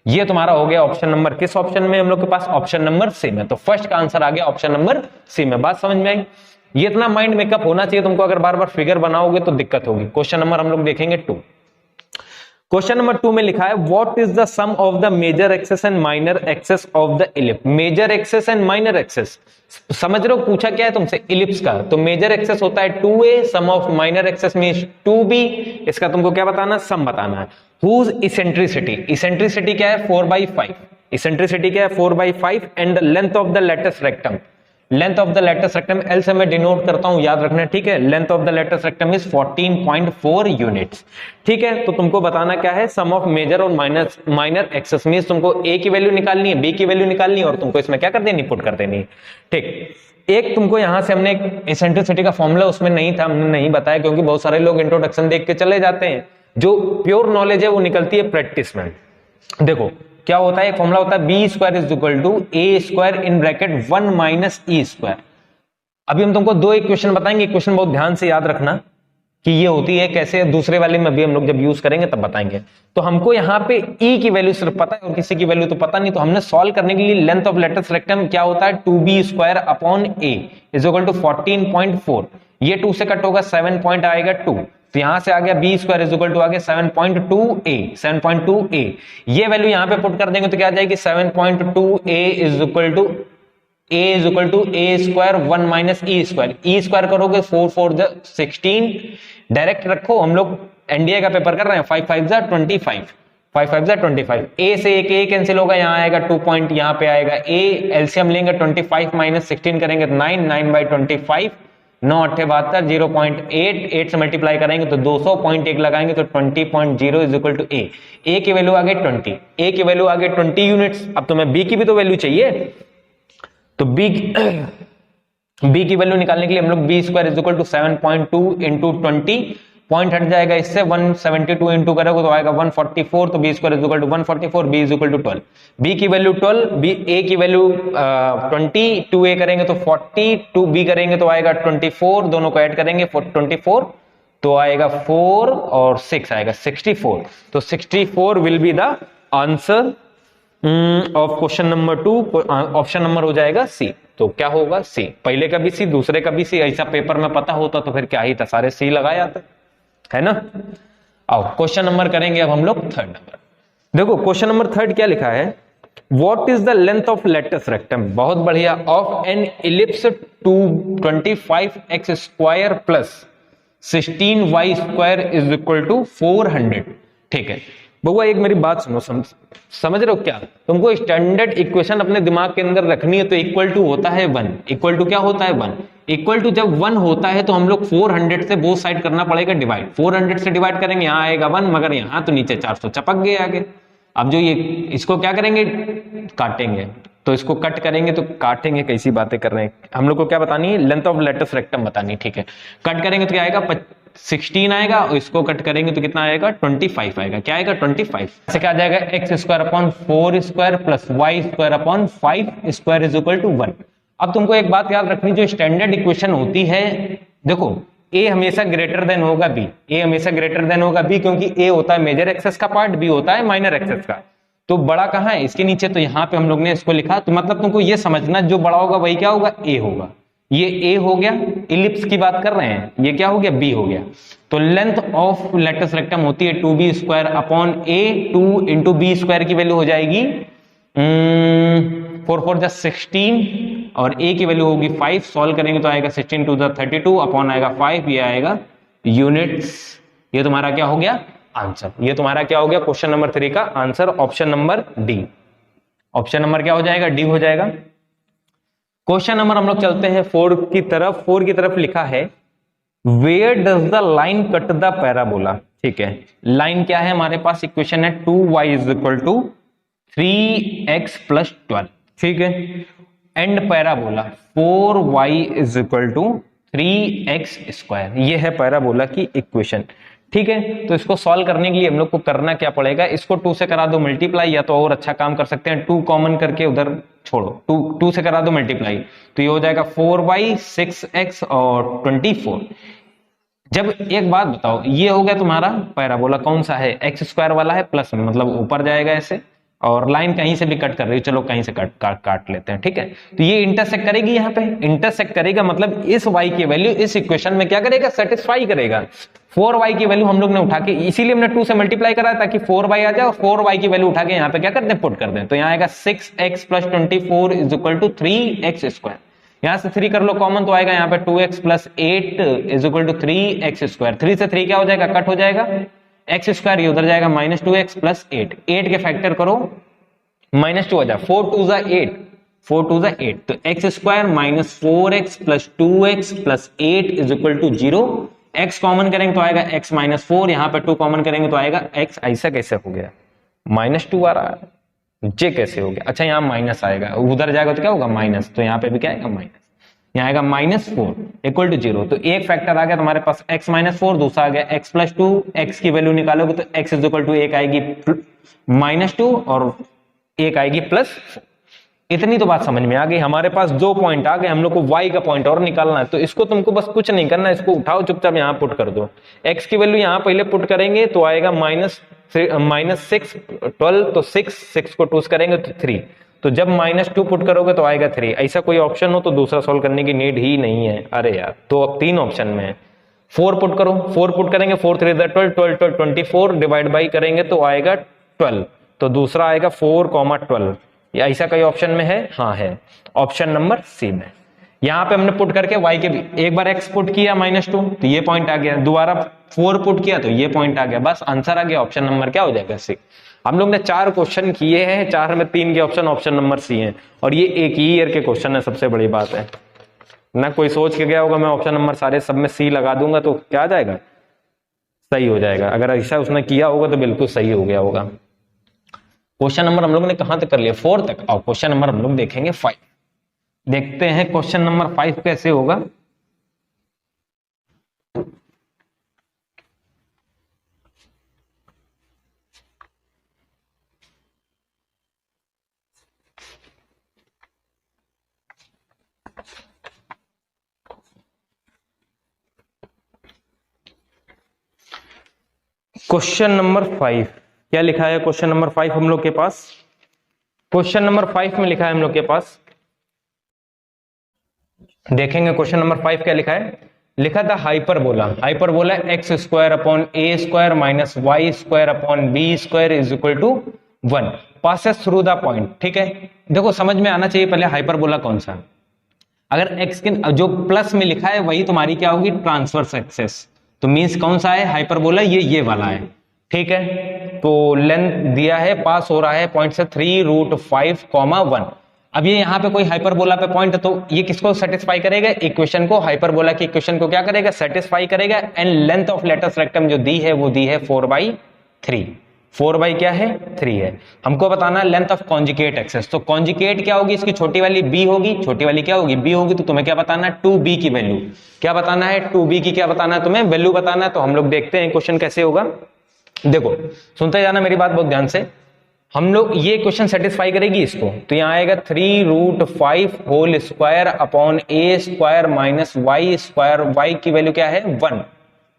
[SPEAKER 1] ये तुम्हारा हो गया ऑप्शन नंबर, किस ऑप्शन में हम लोग के पास, ऑप्शन नंबर सी में। तो फर्स्ट का आंसर आ गया ऑप्शन नंबर सी में। बात समझ में आई। ये इतना माइंड मेकअप होना चाहिए तुमको, अगर बार बार फिगर बनाओगे तो दिक्कत होगी। क्वेश्चन नंबर हम लोग देखेंगे 2। क्वेश्चन नंबर 2 में लिखा है what is the sum of the major axis and minor axis of the ellipse. Major axis and minor axis समझ रहे हो, पूछा क्या है तुमसे इलिप्स का। तो मेजर एक्सेस होता है 2a, sum of minor axis means 2b। इसका तुमको क्या बताना, सम बताना है। हुज इसेंट्रिसिटी, इसेंट्रिसिटी क्या है 4/5, इसेंट्रिसिटी क्या है 4/5 and length of the latus rectum, length of the latus rectum L से मैं डिनोट करता हूं, याद रखना ठीक है। Length of the latus rectum is 14.4 units. ठीक है, तो तुमको बताना क्या है, सम ऑफ मेजर और माइनर एक्सेस मींस तुमको a की वैल्यू निकालनी है, b की वैल्यू निकालनी है और तुमको इसमें क्या कर देनी, पुट कर देनी है। ठीक, एक तुमको यहां से हमने इसेंट्रिसिटी का फॉर्मूला उसमें नहीं था, हमने नहीं बताया क्योंकि बहुत सारे लोग इंट्रोडक्शन देख के चले जाते हैं। जो प्योर नॉलेज है वो निकलती है प्रैक्टिस में। देखो क्या होता है, एक फॉर्मूला होता है b² = a² in bracket 1 - e²। अभी हम तुमको दो इक्वेशन बताएंगे, इक्वेशन बहुत ध्यान से याद रखना कि ये होती है कैसे, दूसरे वाले में भी हम लोग जब यूज करेंगे तब बताएंगे। तो हमको यहाँ पे e की वैल्यू सिर्फ पता है और किसी की वैल्यू तो पता नहीं, तो हमने सॉल्व करने के लिए लेंथ ऑफ लेटस रेक्टम क्या होता है 2b² / a = 14.4। ये 2 से कट होगा 7 पॉइंट आएगा 2, तो यहां से आ गया b² = आ गया 7.2a, 7.2a। ये वैल्यू यहां पे पुट कर देंगे तो क्या आ जाएगी 7.2a = a² 1 - e²। e² करोगे 4 4 16, डायरेक्ट रखो, हम लोग एनडीए का पेपर कर रहे हैं, 5 5 25, 5 5 25। a से एक a कैंसिल होगा, यहाँ आएगा 2 पॉइंट, यहाँ पे आएगा a, एलसीएम लेंगे 25 - 16 करेंगे 9, 9/25, 9 8 72, 0.8, 8 से मल्टीप्लाई करेंगे तो 200.1 लगाएंगे तो 20.0 = a। a की वैल्यू आ गई 20, a की वैल्यू आ गई 20 यूनिट्स। अब तुम्हें b की भी तो वैल्यू चाहिए, तो b की वैल्यू निकालने के लिए हम लोग b² = 7.2 × 20, पॉइंट हट जाएगा इससे 172 इंटू करोगे तो आएगा 144, तो b² = 144, b = 12। b की वैल्यू 12, a की वैल्यू 20, 2a करेंगे तो 40, 2b करेंगे तो आएगा 24, दोनों को ऐड करेंगे 24 तो आएगा 4 और 6 आएगा 64। तो 64 will be the answer of question number 2। Option number हो जाएगा सी। तो क्या होगा सी, पहले का भी सी, दूसरे का भी सी। ऐसा पेपर में पता होता तो फिर क्या ही था, सारे सी लगाया था, है ना। आओ क्वेश्चन नंबर करेंगे अब हम लोग 3rd नंबर। देखो क्वेश्चन नंबर 3rd क्या लिखा है, what is the length of latus rectum, बहुत बढ़िया, of an ellipse 25x square plus 16y square is equal to 400। ठीक है बउआ, एक मेरी बात सुनो, समझ रहे हो क्या? तुमको स्टैंडर्ड इक्वेशन अपने दिमाग के अंदर रखनी है। तो इक्वल टू होता है 1, इक्वल टू क्या होता है 1, इक्वल टू जब 1 होता है तो हम लोग 400 से बोथ साइड करना पड़ेगा डिवाइड, 400 से डिवाइड करेंगे, यहाँ आएगा 1, मगर यहाँ तो नीचे 400 चपक गए आगे। अब जो ये इसको क्या करेंगे, काटेंगे, तो इसको कट करेंगे तो काटेंगे, कैसी बातें कर रहे हैं। हम लोग को क्या बतानी है, लेंथ ऑफ लेटस रेक्टम बतानी। ठीक है, कट करेंगे तो क्या आएगा, 16 आएगा, और इसको कट करेंगे तो कितना आएगा, 25 आएगा। क्या आएगा, 25 से क्या आ जाएगा, x square upon 4 square plus y square upon 5 square is equal to 1। अब तुमको एक बात याद रखनी, जो स्टैंडर्ड इक्वेशन होती है, देखो ए हमेशा ग्रेटर देन होगा बी, ए हमेशा ग्रेटर देन होगा बी, क्योंकि ए होता है मेजर एक्सेस का पार्ट, बी होता है माइनर एक्सेस का। तो बड़ा कहाँ है, इसके नीचे, तो यहाँ पे हम लोग ने इसको लिखा। तो मतलब तुमको ये समझना, जो बड़ा होगा वही क्या होगा, ए होगा। ये ए हो गया, इलिप्स की बात कर रहे हैं, ये क्या हो गया, बी हो गया। तो लेंथ ऑफ लेटस रेक्टम होती है 2b स्क्वायर अपॉन ए, 2 इंटू बी स्क्वायर की वैल्यू हो जाएगी 4 4 जा 16, और a की वैल्यू होगी 5, सॉल्व करेंगे तो आएगा 16 टू द 32 अपॉन आएगा 5, ये आएगा यूनिट्स। ये तुम्हारा क्या हो गया, आंसर। ये तुम्हारा क्या हो गया, क्वेश्चन नंबर 3 का answer, option number D. Option number क्या हो जाएगा, डी हो जाएगा। क्वेश्चन नंबर हम लोग चलते हैं 4 की तरफ। 4 की तरफ लिखा है, where does the line cut the parabola. ठीक है, लाइन क्या है हमारे पास, इक्वेशन है 2y is equal to 3x plus 12। ठीक है, and parabola 4y is equal to 3x square, ये है पैराबोला की इक्वेशन। ठीक है, तो इसको सॉल्व करने के लिए हम लोग को करना क्या पड़ेगा, इसको 2 से करा दो मल्टीप्लाई, या तो और अच्छा काम कर सकते हैं 2 कॉमन करके उधर छोड़ो, 2 से करा दो मल्टीप्लाई, तो ये हो जाएगा 4y 6x और 24। जब एक बात बताओ, ये हो गया तुम्हारा पैराबोला, कौन सा है, एक्स स्क्वायर वाला है, प्लस में मतलब ऊपर जाएगा ऐसे, और लाइन कहीं से भी कट कर रही है, चलो कहीं से काट लेते हैं। ठीक है, तो ये इंटरसेक्ट करेगी, यहाँ पे इंटरसेक्ट करेगा, मतलब इस y की वैल्यू इस इक्वेशन में क्या करेगा, सेटिस्फाई करेगा। 4y की वैल्यू हम लोग ने उठा के, इसीलिए हमने 2 से मल्टीप्लाई करा ताकि 4y आ जाए, और 4y की वैल्यू उठा के यहाँ पे क्या करते हैं, पुट कर दें। तो यहाँ आएगा 6x plus 24 is equal to 3x square. यहाँ से 3 कर लो कॉमन, तो आएगा यहाँ पे 2x plus 8 is equal to 3x square. 3 से 3 क्या हो जाएगा, कट हो जाएगा, एक्स स्क्वायर ये उधर जाएगा माइनस 2x प्लस 8, 8 के फैक्टर करो माइनस 2 हो जाए, 4 2 जा 8, 4 2 जा 8, तो x square minus 4x plus 2x plus 8 is equal to 0। x common करेंगे तो आएगा x माइनस 4, यहाँ पे 2 कॉमन करेंगे तो आएगा x। ऐसा कैसे हो गया, माइनस 2 आ रहा है, जे कैसे हो गया, अच्छा यहाँ माइनस आएगा, उधर जाएगा तो क्या होगा माइनस, तो यहाँ पे भी क्या आएगा माइनस, यहाँ आएगा माइनस 4 इक्वल टू 0। तो एक फैक्टर आ गया तुम्हारे पास x माइनस 4, दूसरा आ गया x प्लस 2, x की वैल्यू निकालोगे तो x इज इक्वल टू एक आएगी माइनस 2 और एक आएगी प्लस। इतनी तो बात समझ में आ गई। हमारे पास 2 पॉइंट आ गए, हम लोग को y का पॉइंट और निकालना है, तो इसको तुमको बस कुछ नहीं करना, इसको उठाओ चुपचाप यहाँ पुट कर दो। x की वैल्यू यहाँ पहले पुट करेंगे तो आएगा माइनस 6 12, तो 6 को 2 करेंगे तो 3, तो जब माइनस 2 पुट करोगे तो आएगा 3। ऐसा कोई ऑप्शन हो तो दूसरा सोल्व करने की नीड ही नहीं है। अरे यार, तो अब 3 ऑप्शन में है, 4 पुट करो, 4 पुट करेंगे 4 3 12 12 12 24 डिवाइड बाई करेंगे तो आएगा 12, तो दूसरा आएगा 4 12। ये ऐसा कोई ऑप्शन में है, हाँ है, ऑप्शन नंबर सी में। यहाँ पे हमने पुट करके y के भी एक बार x पुट किया माइनस 2, तो ये पॉइंट आ गया, दोबारा 4 पुट किया तो ये पॉइंट आ गया, बस आंसर आ गया, ऑप्शन नंबर क्या हो जाएगा, सी। हम लोग ने 4 क्वेश्चन किए हैं, 4 में 3 के ऑप्शन नंबर सी हैं, और ये एक ही ईयर के क्वेश्चन है, सबसे बड़ी बात है ना। कोई सोच के गया होगा मैं ऑप्शन नंबर सारे सब में सी लगा दूंगा तो क्या आ जाएगा, सही हो जाएगा। अगर ऐसा उसने किया होगा तो बिल्कुल सही हो गया होगा। क्वेश्चन नंबर हम लोग ने कहां तक कर लिया, 4 तक। और क्वेश्चन नंबर हम लोग देखेंगे 5। देखते हैं क्वेश्चन नंबर 5 कैसे होगा। क्वेश्चन नंबर 5 क्या लिखा है, क्वेश्चन नंबर 5 हम लोग के पास, क्वेश्चन नंबर 5 में लिखा है हम लोग के पास, देखेंगे क्वेश्चन नंबर 5 क्या लिखा है। लिखा था hyperbola, hyperbola x square upon a square minus y square upon b square is equal to 1। Passes through the point. ठीक है, देखो समझ में आना चाहिए पहले हाइपरबोला कौन सा। अगर एक्स के जो प्लस में लिखा है वही तुम्हारी क्या होगी, ट्रांसवर्स एक्सेस। तो मींस कौन सा है हाइपरबोला, ये वाला है। ठीक है, तो लेंथ दिया है, पास हो रहा है पॉइंट से 3√5, 1। अब ये यहाँ पे कोई हाइपरबोला पे पॉइंट है, तो ये किसको सेटिस्फाई करेगा, इक्वेशन को, हाइपरबोला की इक्वेशन को क्या करेगा, सेटिस्फाई करेगा। And length of latus rectum जो दी है वो दी है 4/3। 4 क्या है, 3 है। हमको बताना लेंथ ऑफ कॉन्जुगेट एक्सेस। तो कॉन्जुगेट क्या होगी, इसकी छोटी वाली b होगी, छोटी वाली क्या होगी, b होगी। तो तुम्हें क्या बताना है, 2b की वैल्यू। क्या बताना है, 2b की क्या बताना है तुम्हें, वैल्यू बताना है। तो हम लोग देखते हैं क्वेश्चन कैसे होगा। देखो सुनते जाना मेरी बात बहुत ध्यान से। हम लोग ये क्वेश्चन सेटिस्फाई करेगी इसको, तो यहाँ आएगा 3√5 whole square upon a square minus y square, y की वैल्यू क्या है 1,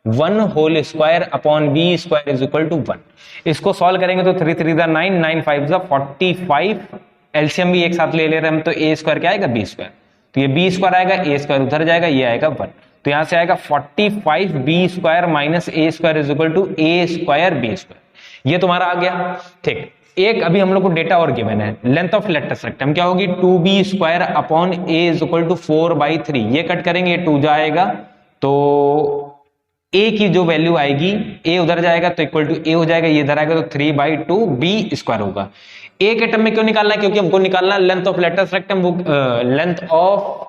[SPEAKER 1] 1 whole square upon b square is equal to 1। इसको सॉल्व करेंगे तो 3 3 9, 9 5 45, एलसीएम भी एक साथ ले रहे हैं हम, तो a स्क्वायर क्या आएगा b स्क्वायर। तो ये b स्क्वायर आएगा, a स्क्वायर उधर जाएगा, ये आएगा 1। तो यहां से आएगा 45 b square minus a square is equal to a square b square. ये तुम्हारा आ गया। ठीक, एक अभी हम लोग को डेटा और गिवन है, लेंथ ऑफ लेटस रेक्टम क्या होगी, 2b square upon a is equal to 4/3। ये कट करेंगे, 2 जाएगा, तो a की जो वैल्यू आएगी, a उधर जाएगा तो इक्वल टू a हो जाएगा, ये इधर आएगा तो 3/2 b स्क्वायर होगा। a के टर्म में क्यों निकालना है, क्योंकि हमको निकालना लेंथ ऑफ लेटस रेक्टम, वो लेंथ ऑफ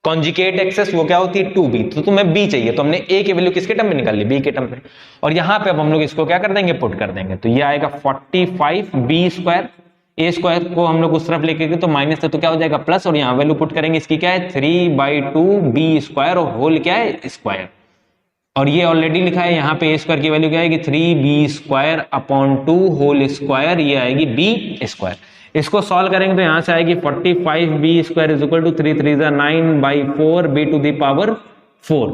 [SPEAKER 1] कॉन्जुगेट एक्सेस वो क्या होती है 2b। तो तुम्हें b चाहिए, तो हमने a की वैल्यू किसके टर्म में निकाल ली, b के टर्म में। और यहां पे अब हम लोग इसको क्या कर देंगे, पुट कर देंगे। तो ये आएगा 45 b स्क्वायर, a स्क्वायर को हम लोग उस तरफ लेके गए तो माइनस है, तो क्या हो जाएगा प्लस, और यहाँ वैल्यू पुट करेंगे इसकी क्या है 3/2 b स्क्वायर, और होल क्या है स्क्वायर। और ये ऑलरेडी लिखा है यहाँ पे a स्क्वायर की वैल्यू क्या आएगी 3b square upon 2 whole square, ये आएगी b स्क्वायर। इसको सॉल्व करेंगे तो यहां से आएगी 45b square is equal to 3 3 9/4 b to the power 4,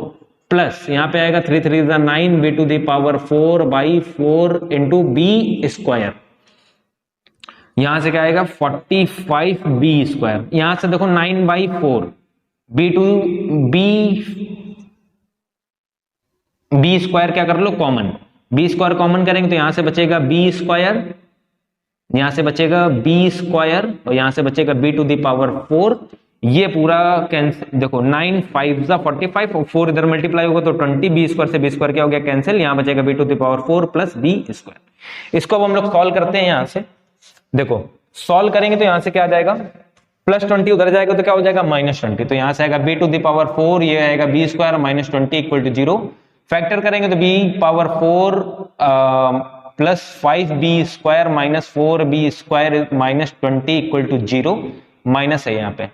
[SPEAKER 1] plus यहाँ पे आएगा 3 3 9 b to the power 4/4 into b square. यहां से क्या आएगा 45b स्क्वायर, यहां से देखो 9/4 b स्क्वायर क्या कर लो कॉमन, b स्क्वायर कॉमन करेंगे तो यहां से बचेगा b स्क्वायर, यहां से बचेगा b स्क्वायर, और यहां से बचेगा b टू द पावर 4। ये पूरा कैंसिल, देखो 9 5 45 और 4 इधर मल्टीप्लाई होगा तो 20, b स्क्वायर से b स्क्वायर क्या हो गया कैंसिल, यहां बचेगा b to the power 4 plus b square. इसको अब हम लोग सॉल्व करते हैं। यहां से देखो सॉल्व करेंगे तो यहां से क्या आ जाएगा प्लस 20, उधर जाएगा तो क्या हो जाएगा माइनस 20। तो यहां से आएगा b टू द पावर 4, ये आएगा b square minus 20 equal to 0। Factor करेंगे तो b power 4 plus 5b square minus 4b square minus 20 equal to 0, minus है यहाँ पे।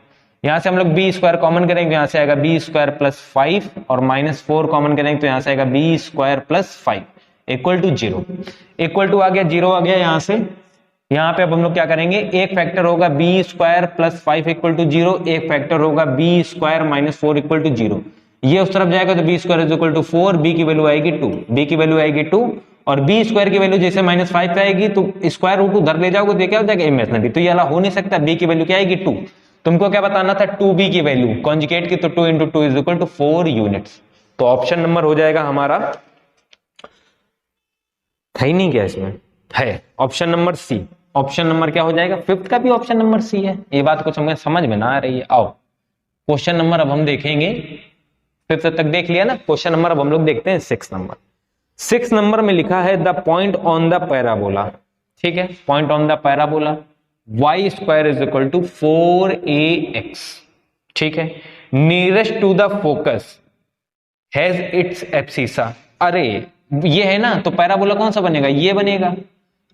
[SPEAKER 1] यहां से हम लोग b स्क्वायर कॉमन करेंगे, यहां से आएगा b स्क्वायर प्लस 5, और माइनस 4 कॉमन करेंगे तो यहां से आएगा b square plus 5 equal to 0। Equal to आ गया 0 आ गया यहां से। यहाँ पे अब हम लोग क्या करेंगे, एक फैक्टर होगा b square plus 5 equal to 0, एक फैक्टर होगा b square minus 4 equal to 0। ये उस तरफ जाएगा तो b square is equal to 4, b की वैल्यू आएगी 2, b की वैल्यू आएगी 2, और b स्क्वायर की वैल्यू जैसे माइनस 5 पे आएगी तो स्क्वायर रूट उधर ले जाओगे तो क्या हो जाएगा इमेजिनरी, तो ये वाला हो नहीं सकता। b की वैल्यू क्या आएगी 2। तुमको क्या बताना था 2b की वैल्यू कॉन्जुगेट की, तो 2 into 2 is equal to 4 units. तो ऑप्शन नंबर हो जाएगा हमारा, था ही नहीं क्या इसमें, है option number C. Option number क्या हो जाएगा, फिफ्थ का भी ऑप्शन नंबर सी है। ये बात कुछ हमें समझ में ना आ रही है। आओ क्वेश्चन नंबर अब हम देखेंगे, फिफ्थ तक देख लिया ना, क्वेश्चन नंबर अब हम लोग देखते हैं 6 नंबर। 6 नंबर में लिखा है the point on the parabola. ठीक है, point on the parabola y square is equal to 4ax। ठीक है, nearest to the focus has its abscissa. अरे ये है ना, तो पैराबोला कौन सा बनेगा, ये बनेगा,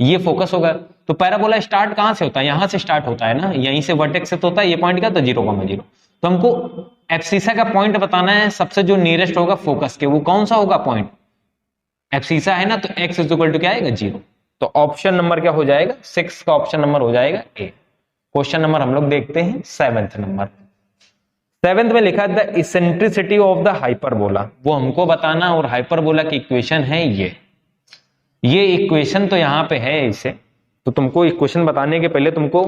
[SPEAKER 1] ये फोकस होगा। तो पैराबोला स्टार्ट कहां से होता है, यहां से स्टार्ट होता है ना, यहीं से वर्टेक्स से तो होता है। ये पॉइंट क्या था 0,0। तो हमको एब्सिसा का पॉइंट बताना है, सबसे जो नियरेस्ट होगा फोकस के, वो कौन सा होगा पॉइंट, एब्सिसा है ना, तो x इज इक्वल टू क्या आएगा 0। तो ऑप्शन नंबर क्या हो जाएगा 6 का ऑप्शन नंबर हो जाएगा ए। क्वेश्चन नंबर हम लोग देखते हैं 7th नंबर। 7th में लिखा है the eccentricity of the hyperbola, वो हमको बताना, और हाइपरबोला की इक्वेशन है ये इक्वेशन तो यहाँ पे है इसे। तो तुमको इक्वेशन बताने के पहले तुमको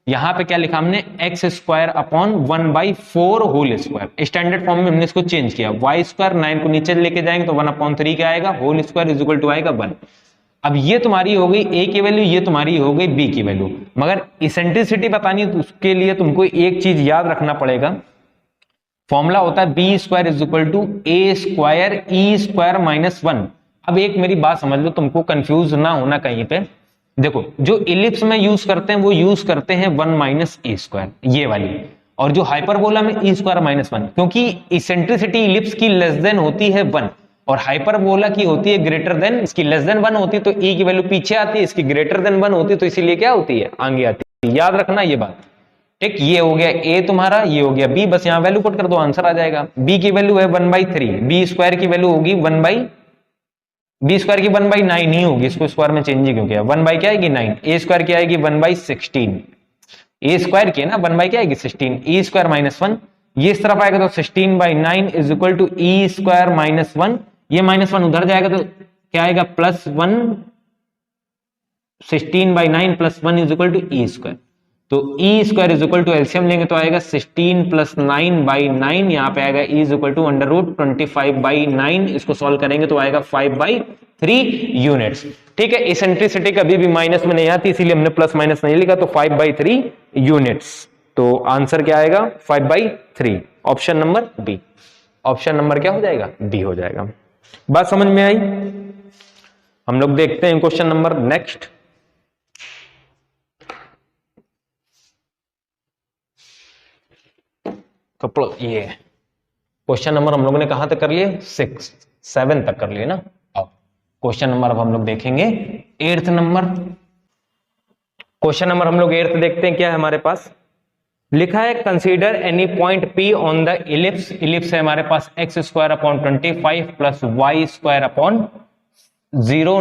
[SPEAKER 1] यहाँ पे क्या लिखा हमने, x square upon 1/4 whole square. Standard form में हमने इसको चेंज किया, वाई स्क्वायर 9 को नीचे लेके जाएंगे तो 1/3 क्या आएगा, whole square is equal to आएगा 1। अब ये तुम्हारी हो गई ए की वैल्यू, ये तुम्हारी हो गई बी की वैल्यू, मगर इसेंट्रिसिटी बतानी है तो उसके लिए तुमको एक चीज याद रखना पड़ेगा, फॉर्मूला होता है b square is equal to a square e square minus 1। अब एक मेरी बात समझ लो, तुमको कंफ्यूज ना होना कहीं पे। देखो जो इलिप्स में यूज करते हैं वो यूज करते हैं 1 माइनस ए स्क्वायर, ये वाली, और जो हाइपरबोला में ई स्क्वायर माइनस 1, क्योंकि इसेंट्रिसिटी इलिप्स की लेस देन होती है 1 और हाइपरबोला की होती है ग्रेटर देन, इसकी लेस देन 1 होती है तो ई की वैल्यू पीछे आती है, इसकी ग्रेटर देन 1 होती है तो इसीलिए क्या होती है, आगे आती है। याद रखना ये बात, ठीक। ये हो गया ए तुम्हारा, ये हो गया बी, बस यहां वैल्यू पुट कर दो आंसर आ जाएगा। बी की वैल्यू है 1/3, बी स्क्वायर की वैल्यू होगी बी स्क्वायर की 1/9 ही होगी, इसको स्क्वायर में चेंज ही क्यों किया, 1 क्या आएगी 9, ए स्क्वायर की आएगी 1/16, ए स्क्वायर की है ना 1 क्या आएगी 16, ई स्क्वायर माइनस 1, ये इस तरफ आएगा तो 16/9 is equal to e square minus 1, ये -1 उधर जाएगा तो क्या आएगा +1, 16/9 +1 is equal to e square, तो e square is equal to LCM लेंगे तो आएगा 16 + 9/9, यहाँ पे आएगा ई इज इक्वल टू √25/9, इसको सॉल्व करेंगे तो आएगा 5/3 यूनिट्स। ठीक है, इसेंट्रिसिटी कभी भी माइनस में नहीं आती, इसीलिए हमने प्लस माइनस नहीं लिखा, तो 5/3 यूनिट्स। तो आंसर क्या आएगा 5/3, option number B. Option number क्या हो जाएगा, बी हो जाएगा। बात समझ में आई? हम लोग देखते हैं क्वेश्चन नंबर नेक्स्ट। तो ये क्वेश्चन नंबर हम लोगों ने कहां तक कर लिए, 7 तक कर लिए ना। अब क्वेश्चन नंबर अब हम लोग देखेंगे 8th नंबर। क्वेश्चन नंबर हम लोग 8th देखते हैं, क्या है हमारे पास लिखा है, consider any point P on the ellipse. Ellipse है हमारे पास x² / 25 + y² / 0,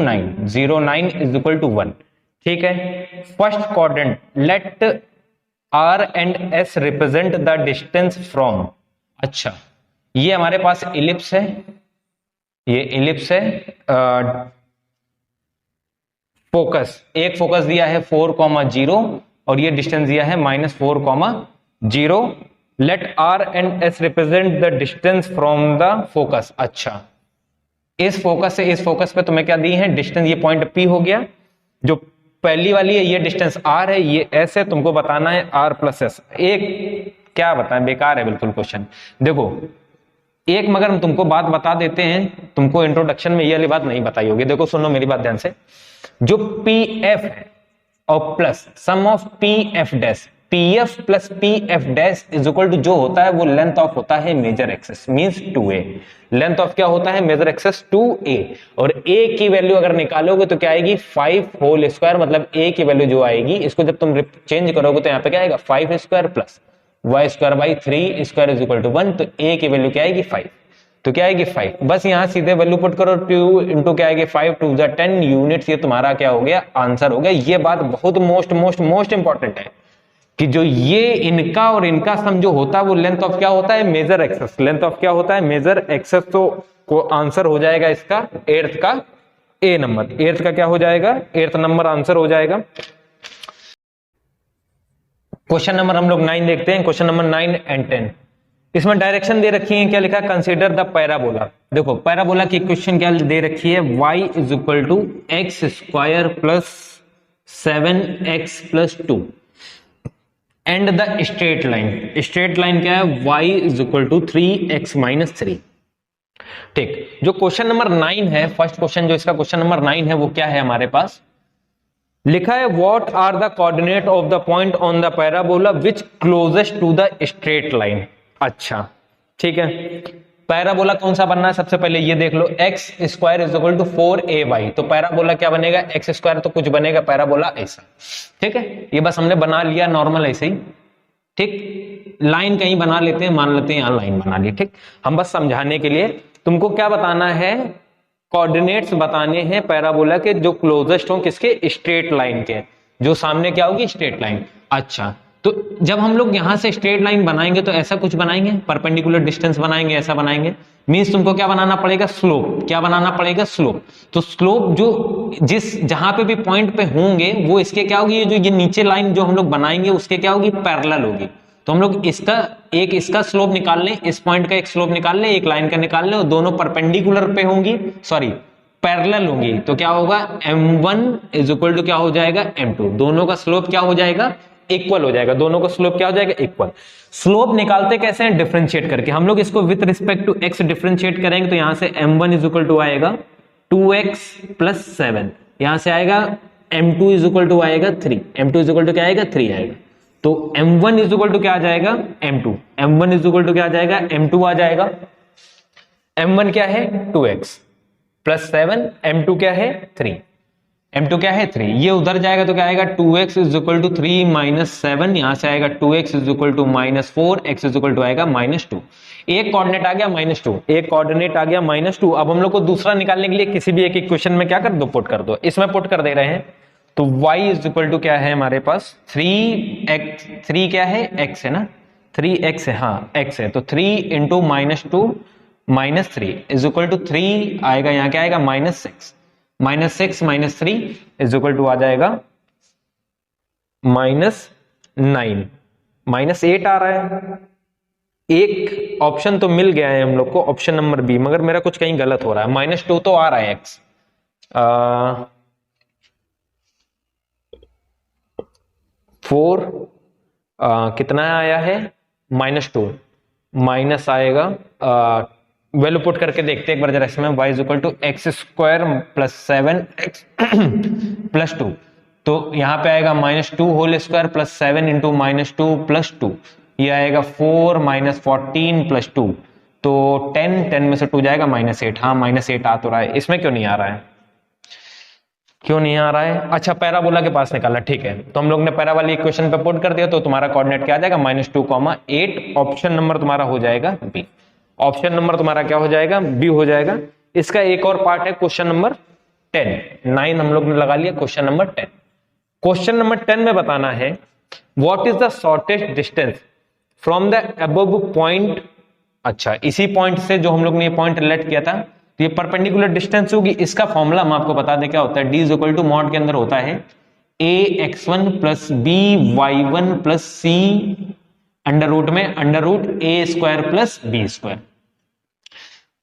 [SPEAKER 1] 9 is equal to 1। ठीक है, first quadrant let R and S represent the distance from. अच्छा, ये हमारे पास इलिप्स है, ये इलिप्स है, फोकस, एक फोकस दिया है 4,0 और ये डिस्टेंस दिया है -4,0। Let R and S represent the distance from the focus. अच्छा, इस फोकस से इस फोकस पे तुम्हें क्या दी है, डिस्टेंस, ये पॉइंट P हो गया, जो पहली वाली है ये डिस्टेंस R है, ये S है, तुमको बताना है R + S। एक क्या बताएं, बेकार है बिल्कुल क्वेश्चन। देखो एक मगर हम तुमको बात बता देते हैं, तुमको इंट्रोडक्शन में ये वाली बात नहीं बताई होगी। देखो सुनो मेरी बात ध्यान से, जो PF है और plus sum of PF dash, PF + PF dash is equal to जो होता है वो लेंथ ऑफ होता है major axis, means 2a। Length of क्या होता है, मेजर एक्सेस 2a, और a की वैल्यू अगर निकालोगे तो क्या आएगी 5² मतलब a की वैल्यू जो आएगी, इसको जब तुम चेंज करोगे तो यहाँ पे क्या आएगा 5² + y²/3² इज इक्वल टू 1, तो a की वैल्यू क्या आएगी 5, तो क्या आएगी 5। बस यहां सीधे वैल्यू पुट करो, 2 × क्या आएगी 5, 2 = 10 यूनिट्स, ये तुम्हारा क्या हो गया, आंसर हो गया। ये बात बहुत मोस्ट इंपॉर्टेंट है कि जो ये इनका और इनका सम जो होता है वो लेंथ ऑफ क्या होता है, मेजर एक्सेस। लेंथ ऑफ क्या होता है, मेजर एक्सेस। तो को आंसर हो जाएगा इसका 8th का ए नंबर, 8th का क्या हो जाएगा, 8th नंबर आंसर हो जाएगा। क्वेश्चन नंबर हम लोग 9 देखते हैं, क्वेश्चन नंबर 9 and 10। इसमें डायरेक्शन दे रखी है, क्या लिखा है, कंसीडर द पैराबोला। देखो पैराबोला की इक्वेशन क्या दे रखी है, y = x² + 7x + 2 and the straight line. Straight line क्या है, y = 3x - 3। ठीक, जो क्वेश्चन नंबर 9 है, फर्स्ट क्वेश्चन जो इसका क्वेश्चन नंबर 9 है वो क्या है हमारे पास, लिखा है what are the coordinate of the point on the parabola which closest to the straight line. अच्छा ठीक है, पैराबोला कौन सा बनना है, सबसे पहले ये देख लो, x² = 4ay, तो पैराबोला क्या बनेगा, x² तो कुछ बनेगा, पैराबोला ऐसा। ठीक है, ये बस हमने बना लिया नॉर्मल ऐसे ही। ठीक, लाइन कहीं बना लेते हैं, मान लेते हैं यहां लाइन बना ली। ठीक, हम बस समझाने के लिए तुमको क्या बताना है, कोऑर्डिनेट्स बताने हैं पैराबोला के जो क्लोजेस्ट हो किसके, स्ट्रेट लाइन के, जो सामने क्या होगी, स्ट्रेट लाइन। अच्छा, तो जब हम लोग यहां से स्ट्रेट लाइन बनाएंगे तो ऐसा कुछ बनाएंगे, परपेंडिकुलर डिस्टेंस बनाएंगे, ऐसा बनाएंगे, मींस तुमको क्या बनाना पड़ेगा, स्लोप। क्या बनाना पड़ेगा, स्लोप। तो स्लोप जो जहां पे भी पॉइंट पे होंगे वो इसके क्या होगी, जो ये नीचे लाइन जो हम लोग बनाएंगे उसके क्या होगी, पैरेलल होगी। तो हम लोग इसका स्लोप निकाल लें, इस पॉइंट का एक स्लोप निकाल लें, एक लाइन का निकाल लें, और दोनों परपेंडिकुलर पे होंगी, सॉरी पैरेलल होंगी तो क्या होगा, m1 इज इक्वल टू क्या हो जाएगा, m2। दोनों का स्लोप क्या हो जाएगा, इक्वल हो जाएगा। दोनों का स्लोप क्या हो जाएगा, इक्वल। स्लोप निकालते कैसे हैं, डिफरेंशिएट करके। हम लोग इसको with respect to x differentiate करेंगे तो यहां से m1 इज इक्वल टू आएगा 2x प्लस 7, यहां से आएगा m2 इज इक्वल टू आएगा 3, m2 इज इक्वल टू क्या आएगा, 3 आएगा। तो m1 इज इक्वल टू क्या आ जाएगा, m2, m1 is equal to क्या आ जाएगा, m2 आ जाएगा। m1 क्या है 2x प्लस 7, m2 क्या है 3, m2 क्या है 3। ये उधर जाएगा तो क्या आएगा, 2x is equal to 3 minus 7, यहां से आएगा 2x is equal to minus 4, x is equal to आएगा -2। एक कोऑर्डिनेट आ गया -2, एक कोऑर्डिनेट आ गया -2। अब हम लोग को दूसरा निकालने के लिए किसी भी एक इक्वेशन में क्या कर दो, पुट कर दो। इसमें पुट कर दे रहे हैं तो y इज इक्वल टू क्या है हमारे पास 3x, 3 क्या है x है ना, 3x है, हाँ x है, तो 3 इंटू -2 -3 इज इक्वल टू 3 आएगा, यहाँ क्या आएगा -6, -6 -3 इज इक्वल टू आ जाएगा -9, -8 आ रहा है। एक ऑप्शन तो मिल गया है हम लोग को, ऑप्शन नंबर बी, मगर मेरा कुछ कहीं गलत हो रहा है। -2 तो आ रहा है x, 4 कितना आया है -2, माइनस आएगा, वैल्यू पुट करके देखते हैं एक बार जरा इसमें। y is equal to x square plus 7x plus 2, तो यहां पे आएगा -2 whole square plus 7 into -2 plus 2, ये आएगा 4 माइनस 14 प्लस 2, तो 10 में से 2 जाएगा -8। हाँ -8 आ तो रहा है, इसमें क्यों नहीं आ रहा है, क्यों नहीं आ रहा है? अच्छा, पैराबोला के पास निकाला, ठीक है। तो हम लोग ने पैरा वाली इक्वेशन पे पुट कर दिया, तो तुम्हारा कोऑर्डिनेट क्या आ जाएगा, -2, 8। ऑप्शन नंबर तुम्हारा हो जाएगा बी, ऑप्शन नंबर तुम्हारा क्या हो जाएगा, बी हो जाएगा। इसका एक और पार्ट है क्वेश्चन नंबर 10, 9 हम लोग ने लगा लिया, क्वेश्चन नंबर 10। क्वेश्चन नंबर 10 में बताना है what is the shortest distance from the above point. अच्छा, इसी पॉइंट से जो हम लोग ने ये पॉइंट रिलेट किया था, तो ये परपेंडिकुलर डिस्टेंस होगी। इसका फॉर्मूला हम आपको बता दें क्या होता है, d is equal to mod के अंदर होता है ax1 plus by1 plus c under root में under root a² plus b²।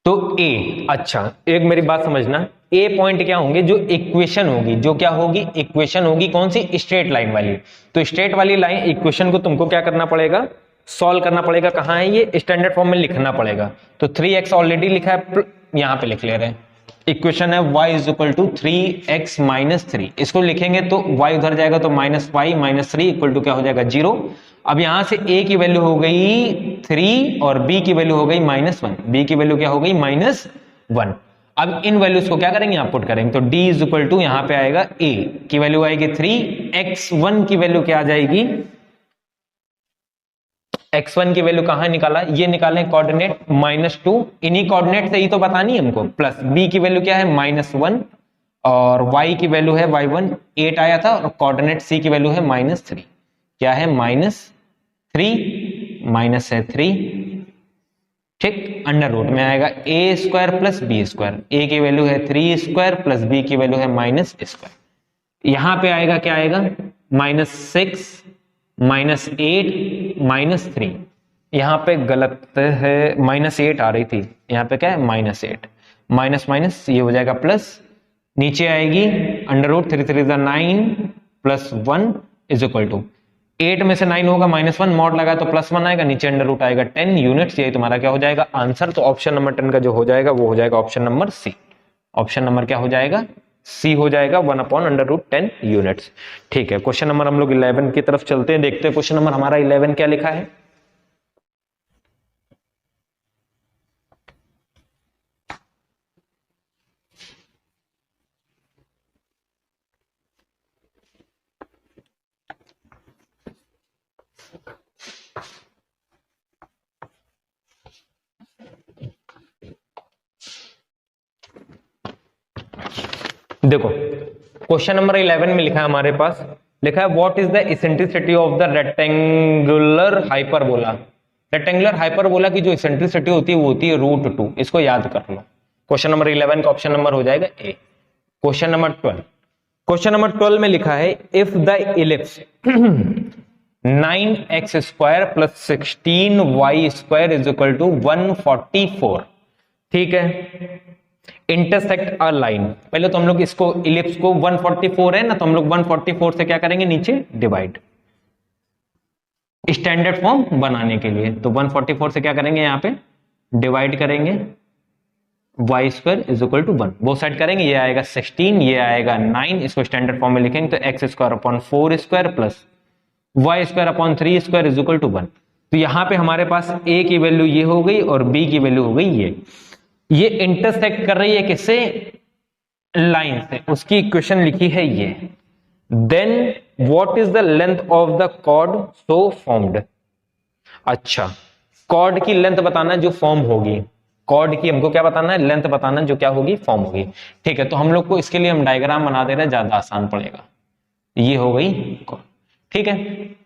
[SPEAKER 1] तो a, अच्छा एक मेरी बात समझना, a पॉइंट क्या होंगे, जो इक्वेशन होगी, जो क्या होगी, इक्वेशन होगी कौन सी, स्ट्रेट लाइन वाली। तो स्ट्रेट वाली लाइन इक्वेशन को तुमको क्या करना पड़ेगा, सॉल्व करना पड़ेगा। कहां है ये, स्टैंडर्ड फॉर्म में लिखना पड़ेगा। तो 3x ऑलरेडी लिखा है, यहां पे लिख ले रहे हैं। इक्वेशन है y is equal to 3x minus 3, इसको लिखेंगे तो y उधर जाएगा तो -y माइनस 3 इक्वल टू क्या हो जाएगा 0। अब यहां से a की वैल्यू हो गई 3 और b की वैल्यू हो गई -1, b की वैल्यू क्या हो गई -1। अब इन वैल्यूज को क्या करेंगे, आप पुट करेंगे तो d इज इक्वल टू यहां पे आएगा a की वैल्यू आएगी 3, x1 की वैल्यू क्या आ जाएगी, x1 की वैल्यू कहां निकाला, ये निकालें कोऑर्डिनेट -2, इन्हीं कोऑर्डिनेट से ही तो बतानी है हमको, प्लस b की वैल्यू क्या है -1 और y की वैल्यू है y1 8 आया था, और कोऑर्डिनेट c की वैल्यू है -3, क्या है -3 माइनस है 3, ठीक, अंडर रूट में आएगा a² प्लस b², a की वैल्यू है 3² प्लस b की वैल्यू है -²। यहां पे आएगा क्या आएगा -6 -8 -3, यहां पे गलत है, -8 आ रही थी, यहां पे क्या है -8, माइनस माइनस ये हो जाएगा प्लस, नीचे आएगी under root 3 3 9 plus 1 is equal to 8 में से 9 होगा -1, मॉड लगा तो +1 आएगा, नीचे अंडर रूट आएगा 10 यूनिट्स। यही तुम्हारा क्या हो जाएगा आंसर। तो ऑप्शन नंबर 10 का जो हो जाएगा वो हो जाएगा option number C. Option number क्या हो जाएगा, सी हो जाएगा 1/√10 यूनिट्स। ठीक है, क्वेश्चन नंबर हम लोग 11 की तरफ चलते हैं, देखते हैं क्वेश्चन नंबर हमारा 11 क्या लिखा है। देखो क्वेश्चन नंबर 11 में लिखा है हमारे पास, लिखा है what is the eccentricity of the rectangular hyperbola. Rectangular hyperbola की जो इसेंट्रिसिटी होती है वो होती है √2। इसको याद कर लो। क्वेश्चन नंबर 11 का ऑप्शन नंबर हो जाएगा A. Question number 12, question number 12 में लिखा है if the ellipse 9x² plus 16y² is equal to 144। ठीक है, इंटरसेक्ट अ लाइन, पहले तो हम लोग इसको इलिप्स को 144 है ना, तो हम लोग 144 से क्या करेंगे, नीचे डिवाइड, स्टैंडर्ड फॉर्म बनाने के लिए। तो 144 से क्या करेंगे, यहाँ पे डिवाइड करेंगे, y square is equal to 1, वो सेट करेंगे, ये आएगा 16, ये आएगा 9, इसको स्टैंडर्ड फॉर्म में लिखेंगे तो x square upon 4 square plus y square upon 3 square is equal to 1। तो यहां पे हमारे पास ए की वैल्यू ये हो गई और बी की वैल्यू हो गई ये इंटरसेक्ट कर रही है किससे, लाइन से, उसकी इक्वेशन लिखी है ये। Then what is the length of the chord so formed. अच्छा, कॉर्ड की लेंथ बताना जो फॉर्म होगी, कॉर्ड की हमको क्या बताना है, लेंथ बताना जो क्या होगी, फॉर्म होगी। ठीक है, तो हम लोग को इसके लिए हम डायग्राम बना दे रहे हैं, ज्यादा आसान पड़ेगा। ये हो गई कॉर्ड, ठीक है।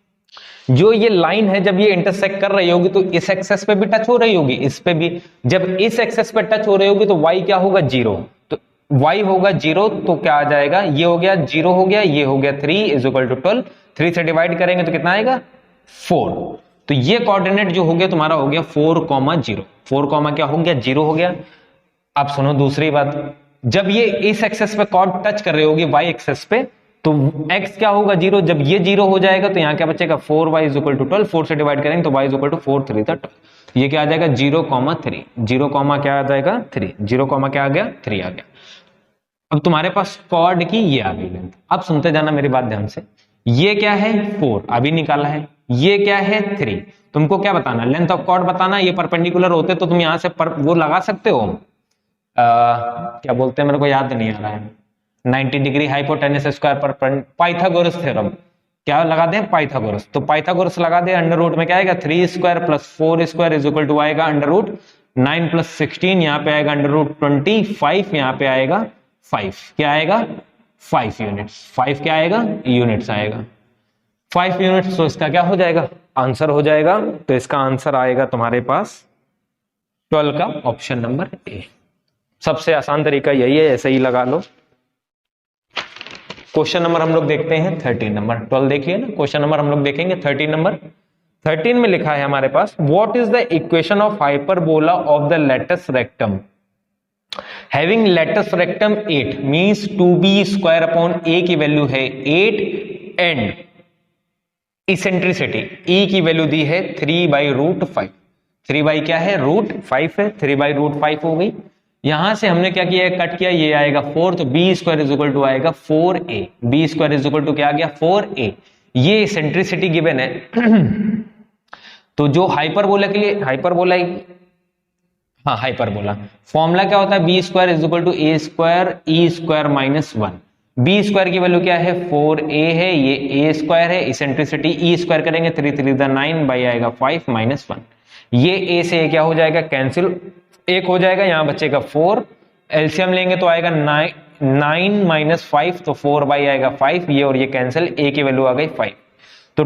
[SPEAKER 1] जो ये लाइन है जब ये इंटरसेक्ट कर रही होगी तो इस एक्सेस पे भी टच हो रही होगी, इस पे भी। जब इस एक्सेस पे टच हो रही होगी तो y क्या होगा, 0। तो y होगा 0, तो क्या आ जाएगा, ये हो गया 0 हो गया, ये हो गया 3 इज इक्वल टू 12, 3 से डिवाइड करेंगे तो कितना आएगा 4। तो ये कोऑर्डिनेट जो हो गया तुम्हारा हो गया 4,0, 4, क्या हो गया 0 हो गया। अब सुनो दूसरी बात, जब ये इस एक्सेस पे कॉर्ड टच कर रही होगी y एक्सेस पे, तो x क्या होगा 0, जब ये 0 हो जाएगा तो यहाँ क्या बचेगा 4y इज इक्वल टू 12, 4 से डिवाइड करेंगे तो y इज इक्वल टू 4 3 था 12, ये क्या आ जाएगा 0,3, 0, क्या आ जाएगा 3, 0, क्या आ गया 3 आ गया। अब तुम्हारे पास कॉर्ड की ये आ गई लेंथ। अब सुनते जाना मेरी बात ध्यान से, ये क्या है 4 अभी निकाला है, ये क्या है 3, तुमको क्या बताना, लेंथ ऑफ कॉर्ड बताना। ये परपेंडिकुलर होते तो तुम यहां से वो लगा सकते हो, क्या बोलते हैं मेरे को याद नहीं आ रहा है, 90 डिग्री हाइपोटेनस स्क्वायर पर पाइथागोरस थ्योरम, क्या लगा दें पाइथागोरस। तो पाइथागोरस लगा दे, अंडर रूट में क्या आएगा 3 square plus 4 square is equal to आएगा अंडर रूट 9 प्लस 16, यहाँ पे आएगा अंडर रूट 25, यहाँ पे आएगा 5, क्या आएगा 5 यूनिट्स, 5 क्या आएगा यूनिट्स आएगा 5 यूनिट्स। तो इसका क्या हो जाएगा, आंसर हो जाएगा। तो इसका आंसर आएगा तुम्हारे पास 12 का ऑप्शन नंबर ए। सबसे आसान तरीका यही है, ऐसे ही लगा लो। क्वेश्चन नंबर हम लोग देखते हैं 13 नंबर, 12 देखिए ना, क्वेश्चन नंबर हम लोग देखेंगे 13 नंबर। 13 में लिखा है हमारे पास, what is the equation of hyperbola of the latus rectum having latus rectum 8 means 2b square upon a की वैल्यू है 8 एंड इसेंट्रिसिटी e की वैल्यू दी है 3/√5, 3 क्या है √5 है, 3/√5 हो गई। यहां से हमने क्या किया है, कट किया, ये आएगा 4, तो b square is equal to आएगा 4a, b square is equal to क्या आ गया 4a, ये इसेंट्रिसिटी गिवन है। तो जो हाइपरबोला के लिए हाइपरबोला, हाँ हाइपरबोला फॉर्मूला क्या होता है, b square is equal to a square e square minus 1। B square की वैल्यू क्या है 4a है, ये ए स्क्वायर है, इसेंट्रिसिटी ई स्क्वायर करेंगे 3 3 9 बाई आएगा 5 माइनस 1, ये ए से क्या हो जाएगा कैंसिल, एक हो जाएगा, यहां बचेगा 4, एलसीएम लेंगे तो आएगा 9 माइनस 5, तो 4 बाई आएगा 5, ये और ये कैंसिल, ए की वैल्यू आ गई 5, तो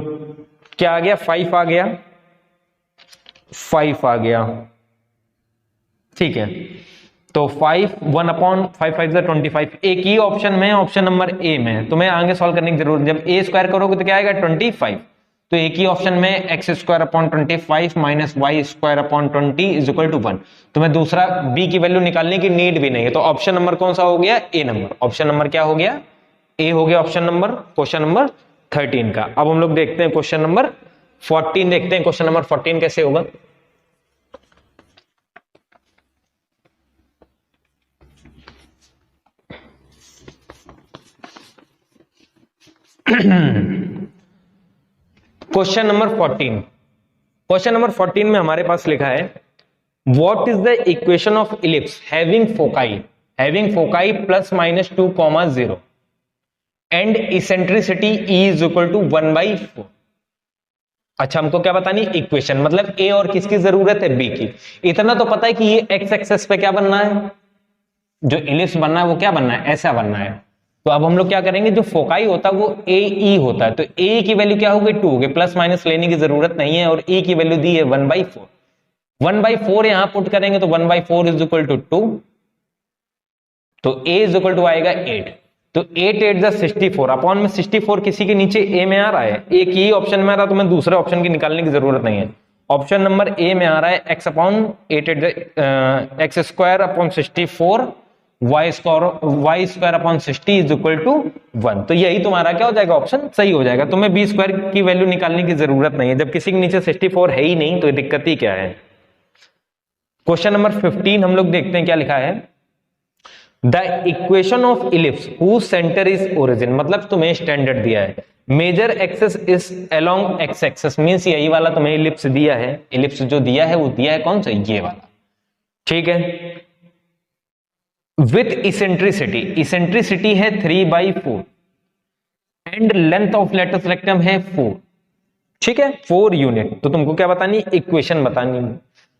[SPEAKER 1] क्या आ गया 5 आ गया, 5 आ गया, ठीक है। तो 5 1 अपॉन 5 25, एक ही ऑप्शन में, ऑप्शन नंबर ए में, तुम्हें आगे सॉल्व करने की जरूरत, जब ए स्क्वायर करोगे तो क्या आएगा 25, तो एक ही ऑप्शन में x square upon 25 minus y square upon 20 is equal to 1। तुम्हें दूसरा बी की वैल्यू निकालने की नीड भी नहीं है, तो ऑप्शन नंबर कौन सा हो गया, ए नंबर, ऑप्शन नंबर क्या हो गया, ए हो गया ऑप्शन नंबर, क्वेश्चन नंबर 13 का। अब हम लोग देखते हैं क्वेश्चन नंबर 14, देखते हैं क्वेश्चन नंबर 14 कैसे होगा। क्वेश्चन नंबर 14, क्वेश्चन नंबर 14 में हमारे पास लिखा है, what is the equation of ellipse having foci plus minus 2,0 and eccentricity e is equal to 1/4। अच्छा, हमको क्या बतानी, इक्वेशन, मतलब ए और किसकी जरूरत है, बी की। इतना तो पता है कि ये एक्स एक्सेस पे क्या बनना है, जो इलिप्स बनना है वो क्या बनना है, ऐसा बनना है। तो अब हम लोग क्या करेंगे, जो फोकाई होता है वो ए ई होता है, तो ए की वैल्यू क्या होगी 2 होगी, प्लस माइनस लेने की जरूरत नहीं है, और ए की वैल्यू दी है 1/4, 1/4 यहां पुट करेंगे तो 1/4 इज इक्वल टू 2, तो ए इज इक्वल टू आएगा 8, तो 8 8 जा 64 अपॉन में 64 किसी के नीचे ए में आ रहा है, एक ही ऑप्शन में आ रहा है, तो मैं दूसरे ऑप्शन की निकालने की जरूरत नहीं है। ऑप्शन नंबर ए में आ रहा है x upon 8 8 x square upon 64 y² upon 60 is equal to 1। तो यही तुम्हारा क्या हो जाएगा, ऑप्शन सही हो जाएगा। तुम्हें b² की वैल्यू निकालने की जरूरत नहीं है, जब किसी के नीचे 64 है ही नहीं तो दिक्कत ही क्या है। क्वेश्चन नंबर 15 हम लोग देखते हैं क्या लिखा है। The equation of ellipse whose centre is origin, मतलब तुम्हें स्टैंडर्ड दिया है, major axis is along x axis, means यही वाला तुम्हें इलिप्स दिया है। इलिप्स जो दिया है वो दिया है कौन सा, ये वाला, ठीक है। विथ इसेंट्रिसिटी, इसेंट्रिसिटी है 3/4 and length of latus rectum है 4, ठीक है, 4 यूनिट। तो तुमको क्या बतानी, इक्वेशन बतानी।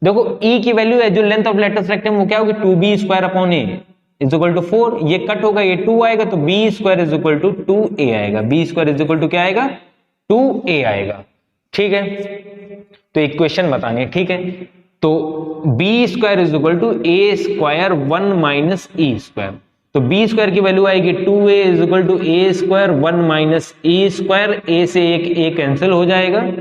[SPEAKER 1] देखो E की वैल्यू है जो लेंथ ऑफ लेटस रेक्टम वो क्या होगी, 2b² upon a is equal to 4। ये कट होगा, ये 2 आएगा तो b² is equal to 2a आएगा, b² इज इक्वल टू क्या आएगा, 2a आएगा, ठीक है। तो इक्वेशन बतानी है, ठीक है। तो b² is equal to a² 1 minus e²। तो b² की वैल्यू आएगी 2a is equal to a² 1 minus e², a से एक a कैंसिल हो जाएगा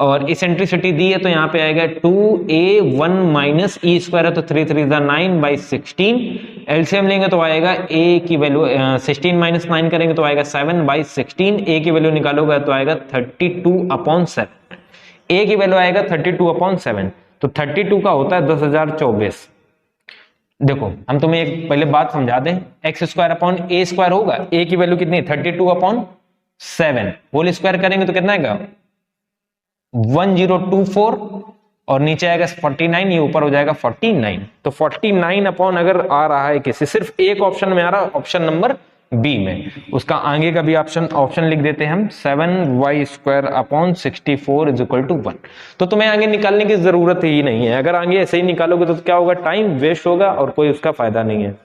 [SPEAKER 1] और इसेंट्रिसिटी दी है तो यहाँ पे आएगा 2a 1 माइनस e² है तो 3 3 9/16। एलसीएम लेंगे तो आएगा a की वैल्यू 16 माइनस 9 करेंगे तो आएगा 7/16। a की वैल्यू निकालोगे तो आएगा 32/7। a की वैल्यू आएगा 32/7। तो 32 का होता है 10,024। देखो हम तुम्हें एक पहले बात समझा दें, x² अपॉन a² होगा, a की वैल्यू कितनी है 32/7, होल स्क्वायर करेंगे तो कितना आएगा 1024 और नीचे आएगा 49, ये ऊपर हो जाएगा 49। तो 49 अपॉन अगर आ रहा है किसी, सिर्फ एक ऑप्शन में आ रहा है, ऑप्शन नंबर बी में, उसका आगे का भी ऑप्शन लिख देते हैं हम, 7y² upon 64 is equal to 1। तो तुम्हें आगे निकालने की जरूरत ही नहीं है, अगर आगे ऐसे ही निकालोगे तो क्या होगा, टाइम वेस्ट होगा और कोई उसका फायदा नहीं है।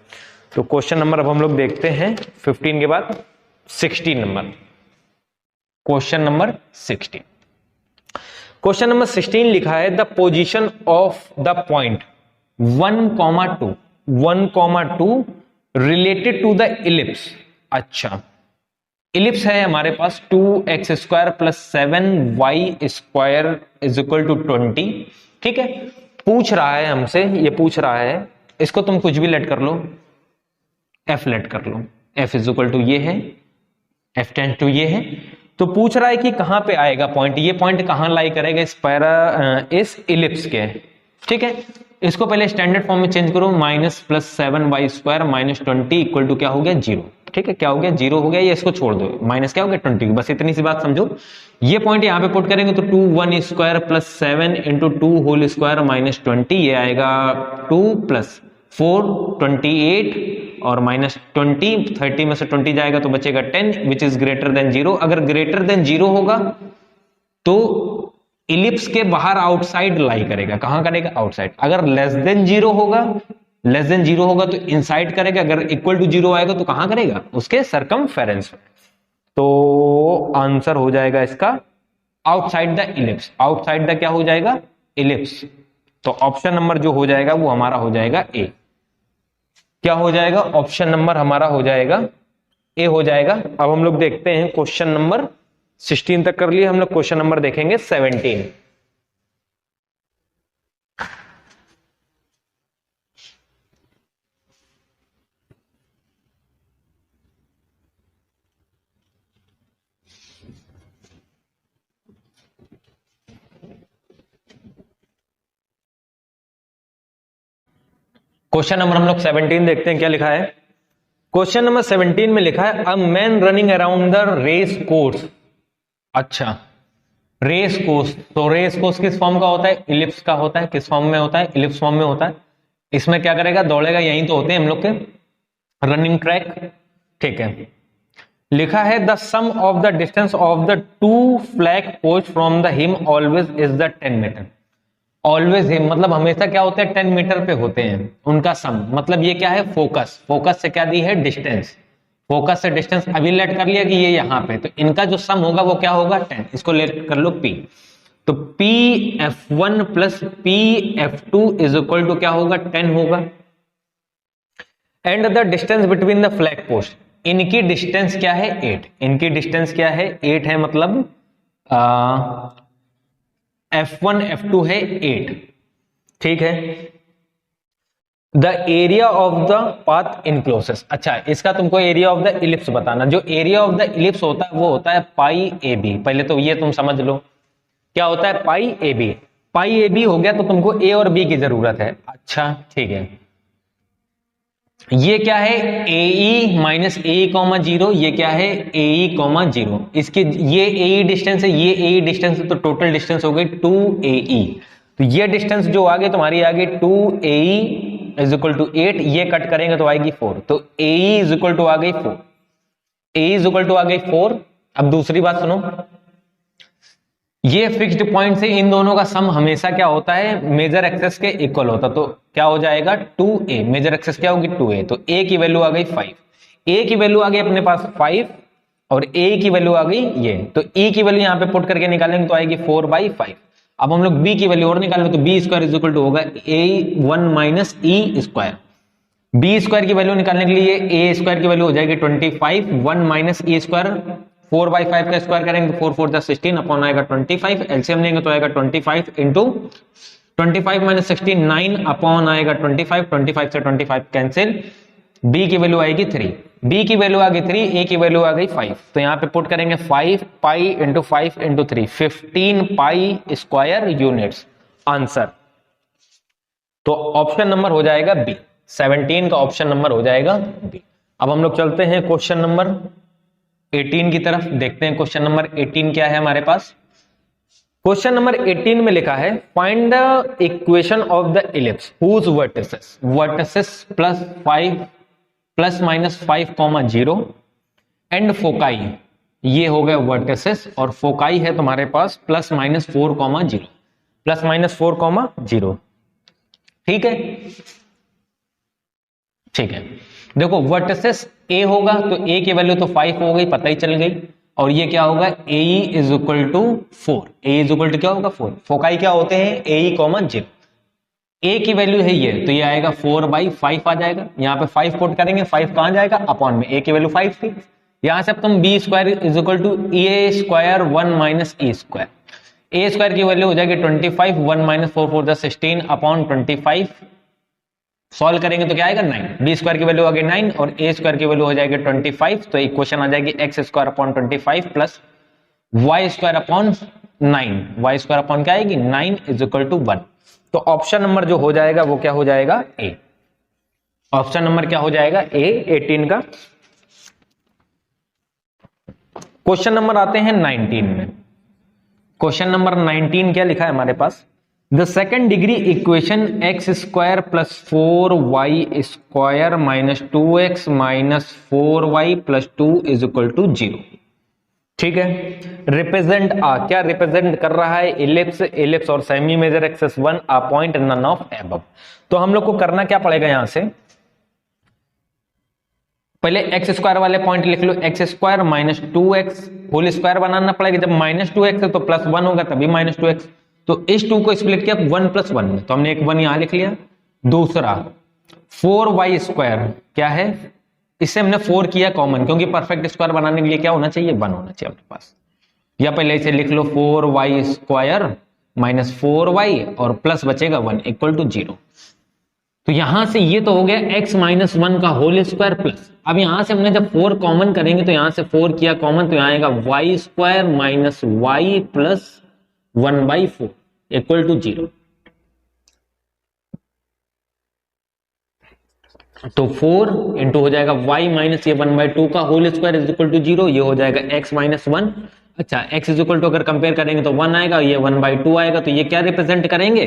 [SPEAKER 1] तो क्वेश्चन नंबर अब हम लोग देखते हैं 15 के बाद 16 number, question number 16। Question number 16 लिखा है the position of the point 1,2 related to the ellipse. अच्छा, इलिप्स है हमारे पास 2x² plus 7y² is equal to 20, ठीक है। पूछ रहा है हमसे, ये पूछ रहा है, इसको तुम कुछ भी लेट कर लो, f लेट कर लो, f इज इक्वल टू ये है, f टेंड्स टू ये है। तो पूछ रहा है कि कहां पे आएगा पॉइंट, ये पॉइंट कहां लाई करेगा इस इलिप्स के, ठीक है। इसको पहले स्टैंडर्ड फॉर्म में चेंज करो, -+7y² माइनस 20 इक्वल टू क्या हो गया 0, ठीक है। क्या हो गया 0 हो गया, ये इसको छोड़ दो, माइनस क्या हो गया 20, बस इतनी सी बात समझो। ये पॉइंट यहाँ पे पुट करेंगे तो 2 1² plus 7 into 2 whole square minus 20, ये आएगा 2 + 4 28 और माइनस 20, 30 में से 20 जाएगा तो बचेगा 10 विच इज ग्रेटर देन 0। अगर ग्रेटर देन 0 होगा तो इलिप्स के बाहर आउटसाइड लाई करेगा, कहां करेगा आउटसाइड। अगर लेस देन 0 होगा तो इनसाइड करेगा, अगर इक्वल टू 0 आएगा तो कहां करेगा, उसके सरकमफेरेंस। तो आंसर हो जाएगा इसका outside the ellipse, outside the क्या हो जाएगा इलिप्स। तो ऑप्शन नंबर जो हो जाएगा वो हमारा हो जाएगा ए। क्या हो जाएगा, ऑप्शन नंबर हमारा हो जाएगा ए हो जाएगा। अब हम लोग देखते हैं क्वेश्चन नंबर 16 तक कर लिए हम लोग, क्वेश्चन नंबर देखेंगे 17। क्वेश्चन नंबर हम लोग 17 देखते हैं क्या लिखा है। क्वेश्चन नंबर 17 में लिखा है a man running around the race course. अच्छा, रेस कोर्स, तो रेस कोर्स किस फॉर्म का होता है, इलिप्स का होता है। किस फॉर्म में होता है, इलिप्स फॉर्म में होता है। इसमें क्या करेगा, दौड़ेगा, यही तो होते हैं हम लोग के रनिंग ट्रैक, ठीक है। लिखा है the sum of the distance of the 2 flag post from the him always is the 10 metre. Always him मतलब हमेशा क्या होते हैं 10 मीटर पे होते हैं, उनका सम मतलब ये क्या है फोकस, फोकस से क्या दी है डिस्टेंस, फोकस से डिस्टेंस अभी लेट कर लिया कि ये यहां पे, तो इनका जो सम होगा वो क्या होगा 10, इसको लेट कर लो p। तो pf1 plus pf2 is equal to क्या होगा 10 होगा। And the distance between the flag post, इनकी डिस्टेंस क्या है 8, इनकी डिस्टेंस क्या है 8 है, मतलब F1 F2 है 8, ठीक है। The area of the path encloses. अच्छा, इसका तुमको एरिया ऑफ द इलिप्स बताना। जो एरिया ऑफ द इलिप्स होता है वो होता है पाई ए बी। पहले तो ये तुम समझ लो क्या होता है पाई A B. Pi A B हो गया तो तुमको ए और बी की जरूरत है। अच्छा ठीक है, ये क्या है ए ई माइनस ए कॉमा जीरो, ये क्या है ए ई कॉमा जीरो। इसके ये ए ई डिस्टेंस है, ये ए ई डिस्टेंस है, तो टोटल डिस्टेंस हो गई 2 ए ई। तो ये डिस्टेंस जो आगे तुम्हारी आ गई 2 ए ई इज इक्वल टू 8, ये कट करेंगे तो आएगी 4, तो ए ई इज इक्वल टू आ गई 4, ए इज इक्वल टू आ गई 4। अब दूसरी बात सुनो, ये फिक्स्ड पॉइंट से इन दोनों का सम हमेशा क्या होता है मेजर एक्सेस के इक्वल होता, तो क्या हो जाएगा 2a। मेजर एक्सेस क्या होगी 2a, तो a की वैल्यू आ गई 5, a की वैल्यू आ गई अपने पास 5 और a की वैल्यू आ गई ये, तो e की वैल्यू यहां पे पुट करके निकालेंगे तो आएगी 4/5। अब हम लोग b की वैल्यू और निकालेंगे तो b square is equal to होगा a1 minus e square. b square की वैल्यू निकालने के लिए a स्क्वायर की वैल्यू हो जाएगी 25, 1 माइनस e स्क्वायर 4/5 का स्क्वायर करेंगे तो 4 4 जा 16 अपॉन आएगा 25, एलसीएम लेंगे तो आएगा 25 इंटू 25 माइनस 16 9 अपॉन आएगा 25, 25 से 25 कैंसिल, b की वैल्यू आएगी 3, b की वैल्यू आ गई 3, a की वैल्यू आ गई 5, तो यहां पे पुट करेंगे 5 pi into 5 into 3 15 pi square units answer. तो ऑप्शन नंबर हो जाएगा बी, 17 का ऑप्शन नंबर हो जाएगा बी। अब हम लोग चलते हैं क्वेश्चन नंबर 18 की तरफ, देखते हैं क्वेश्चन नंबर 18 क्या है हमारे पास। क्वेश्चन नंबर 18 में लिखा है find the equation of the ellipse whose vertices plus minus 5,0 and foci. ये हो गए वर्टिसेस और फोकाई है तुम्हारे पास प्लस माइनस 4,0, प्लस माइनस 4,0। ठीक है, ठीक है। देखो वर्टिसेस ए होगा तो ए की वैल्यू तो 5 हो गई, पता ही चल गई, और ये क्या होगा a is equal to 4, a is equal to क्या होगा 4। फोकाई क्या होते हैं ए ई कॉमन 0, ए की वैल्यू है ये तो ये आएगा 4/5 आ जाएगा, यहाँ पे 5 पुट करेंगे, 5 कहां जाएगा अपॉन में, ए की वैल्यू 5 थी, यहां से अब तुम b square is equal to a square 1 minus a square, a square की वैल्यू हो जाएगी 25, 1 माइनस 4 4 16 अपॉन 25, सॉल्व करेंगे तो क्या आएगा 9, बी स्क्वायर की वैल्यू आ गई 9 और ए स्क्वायर की वैल्यू हो जाएगी 25, तो इक्वेशन आ जाएगी x square upon 25 plus y square upon 9, y square upon क्या आएगी 9 इज इक्वल टू 1। तो ऑप्शन नंबर जो हो जाएगा वो क्या हो जाएगा ए, ऑप्शन नंबर क्या हो जाएगा ए 18 का। क्वेश्चन नंबर आते हैं 19 में। क्वेश्चन नंबर 19 क्या लिखा है हमारे पास, the second degree equation x square plus 4y square minus 2x minus 4y plus 2 is equal to 0। ठीक है, रिप्रेजेंट क्या रिप्रेजेंट कर रहा है इलिप्स, इलिप्स और सेमी मेजर एक्सेस 1 आ पॉइंट नन ऑफ एबव। तो हम लोग को करना क्या पड़ेगा, यहां से पहले एक्स स्क्वायर वाले पॉइंट लिख लो, x square minus 2x whole square बनाना पड़ेगा, जब माइनस 2x है तो प्लस 1 होगा तभी माइनस 2x, तो इस 2 को स्प्लिट किया 1 प्लस 1 में, तो हमने एक 1 यहां लिख लिया। दूसरा 4y स्क्वायर क्या है, इससे हमने 4 किया कॉमन, क्योंकि परफेक्ट स्क्वायर बनाने के लिए क्या होना चाहिए 1 होना चाहिए अपने पास, या पहले इसे लिख लो 4y स्क्वायर माइनस 4y और प्लस बचेगा 1 इक्वल टू 0। तो यहां से ये तो हो गया x माइनस 1 का होल स्क्वायर प्लस, अब यहां से हमने जब 4 कॉमन करेंगे तो यहां से 4 किया कॉमन तो यहां आएगा y square minus y plus 1/4 equal to 0। तो 4 इंटू हो जाएगा y माइनस ये 1/2 का whole square is equal to 0, ये हो जाएगा x माइनस 1। अच्छा, x इज इक्वल टू अगर कंपेयर करेंगे तो 1 आएगा, ये 1/2 आएगा, तो ये क्या रिप्रेजेंट करेंगे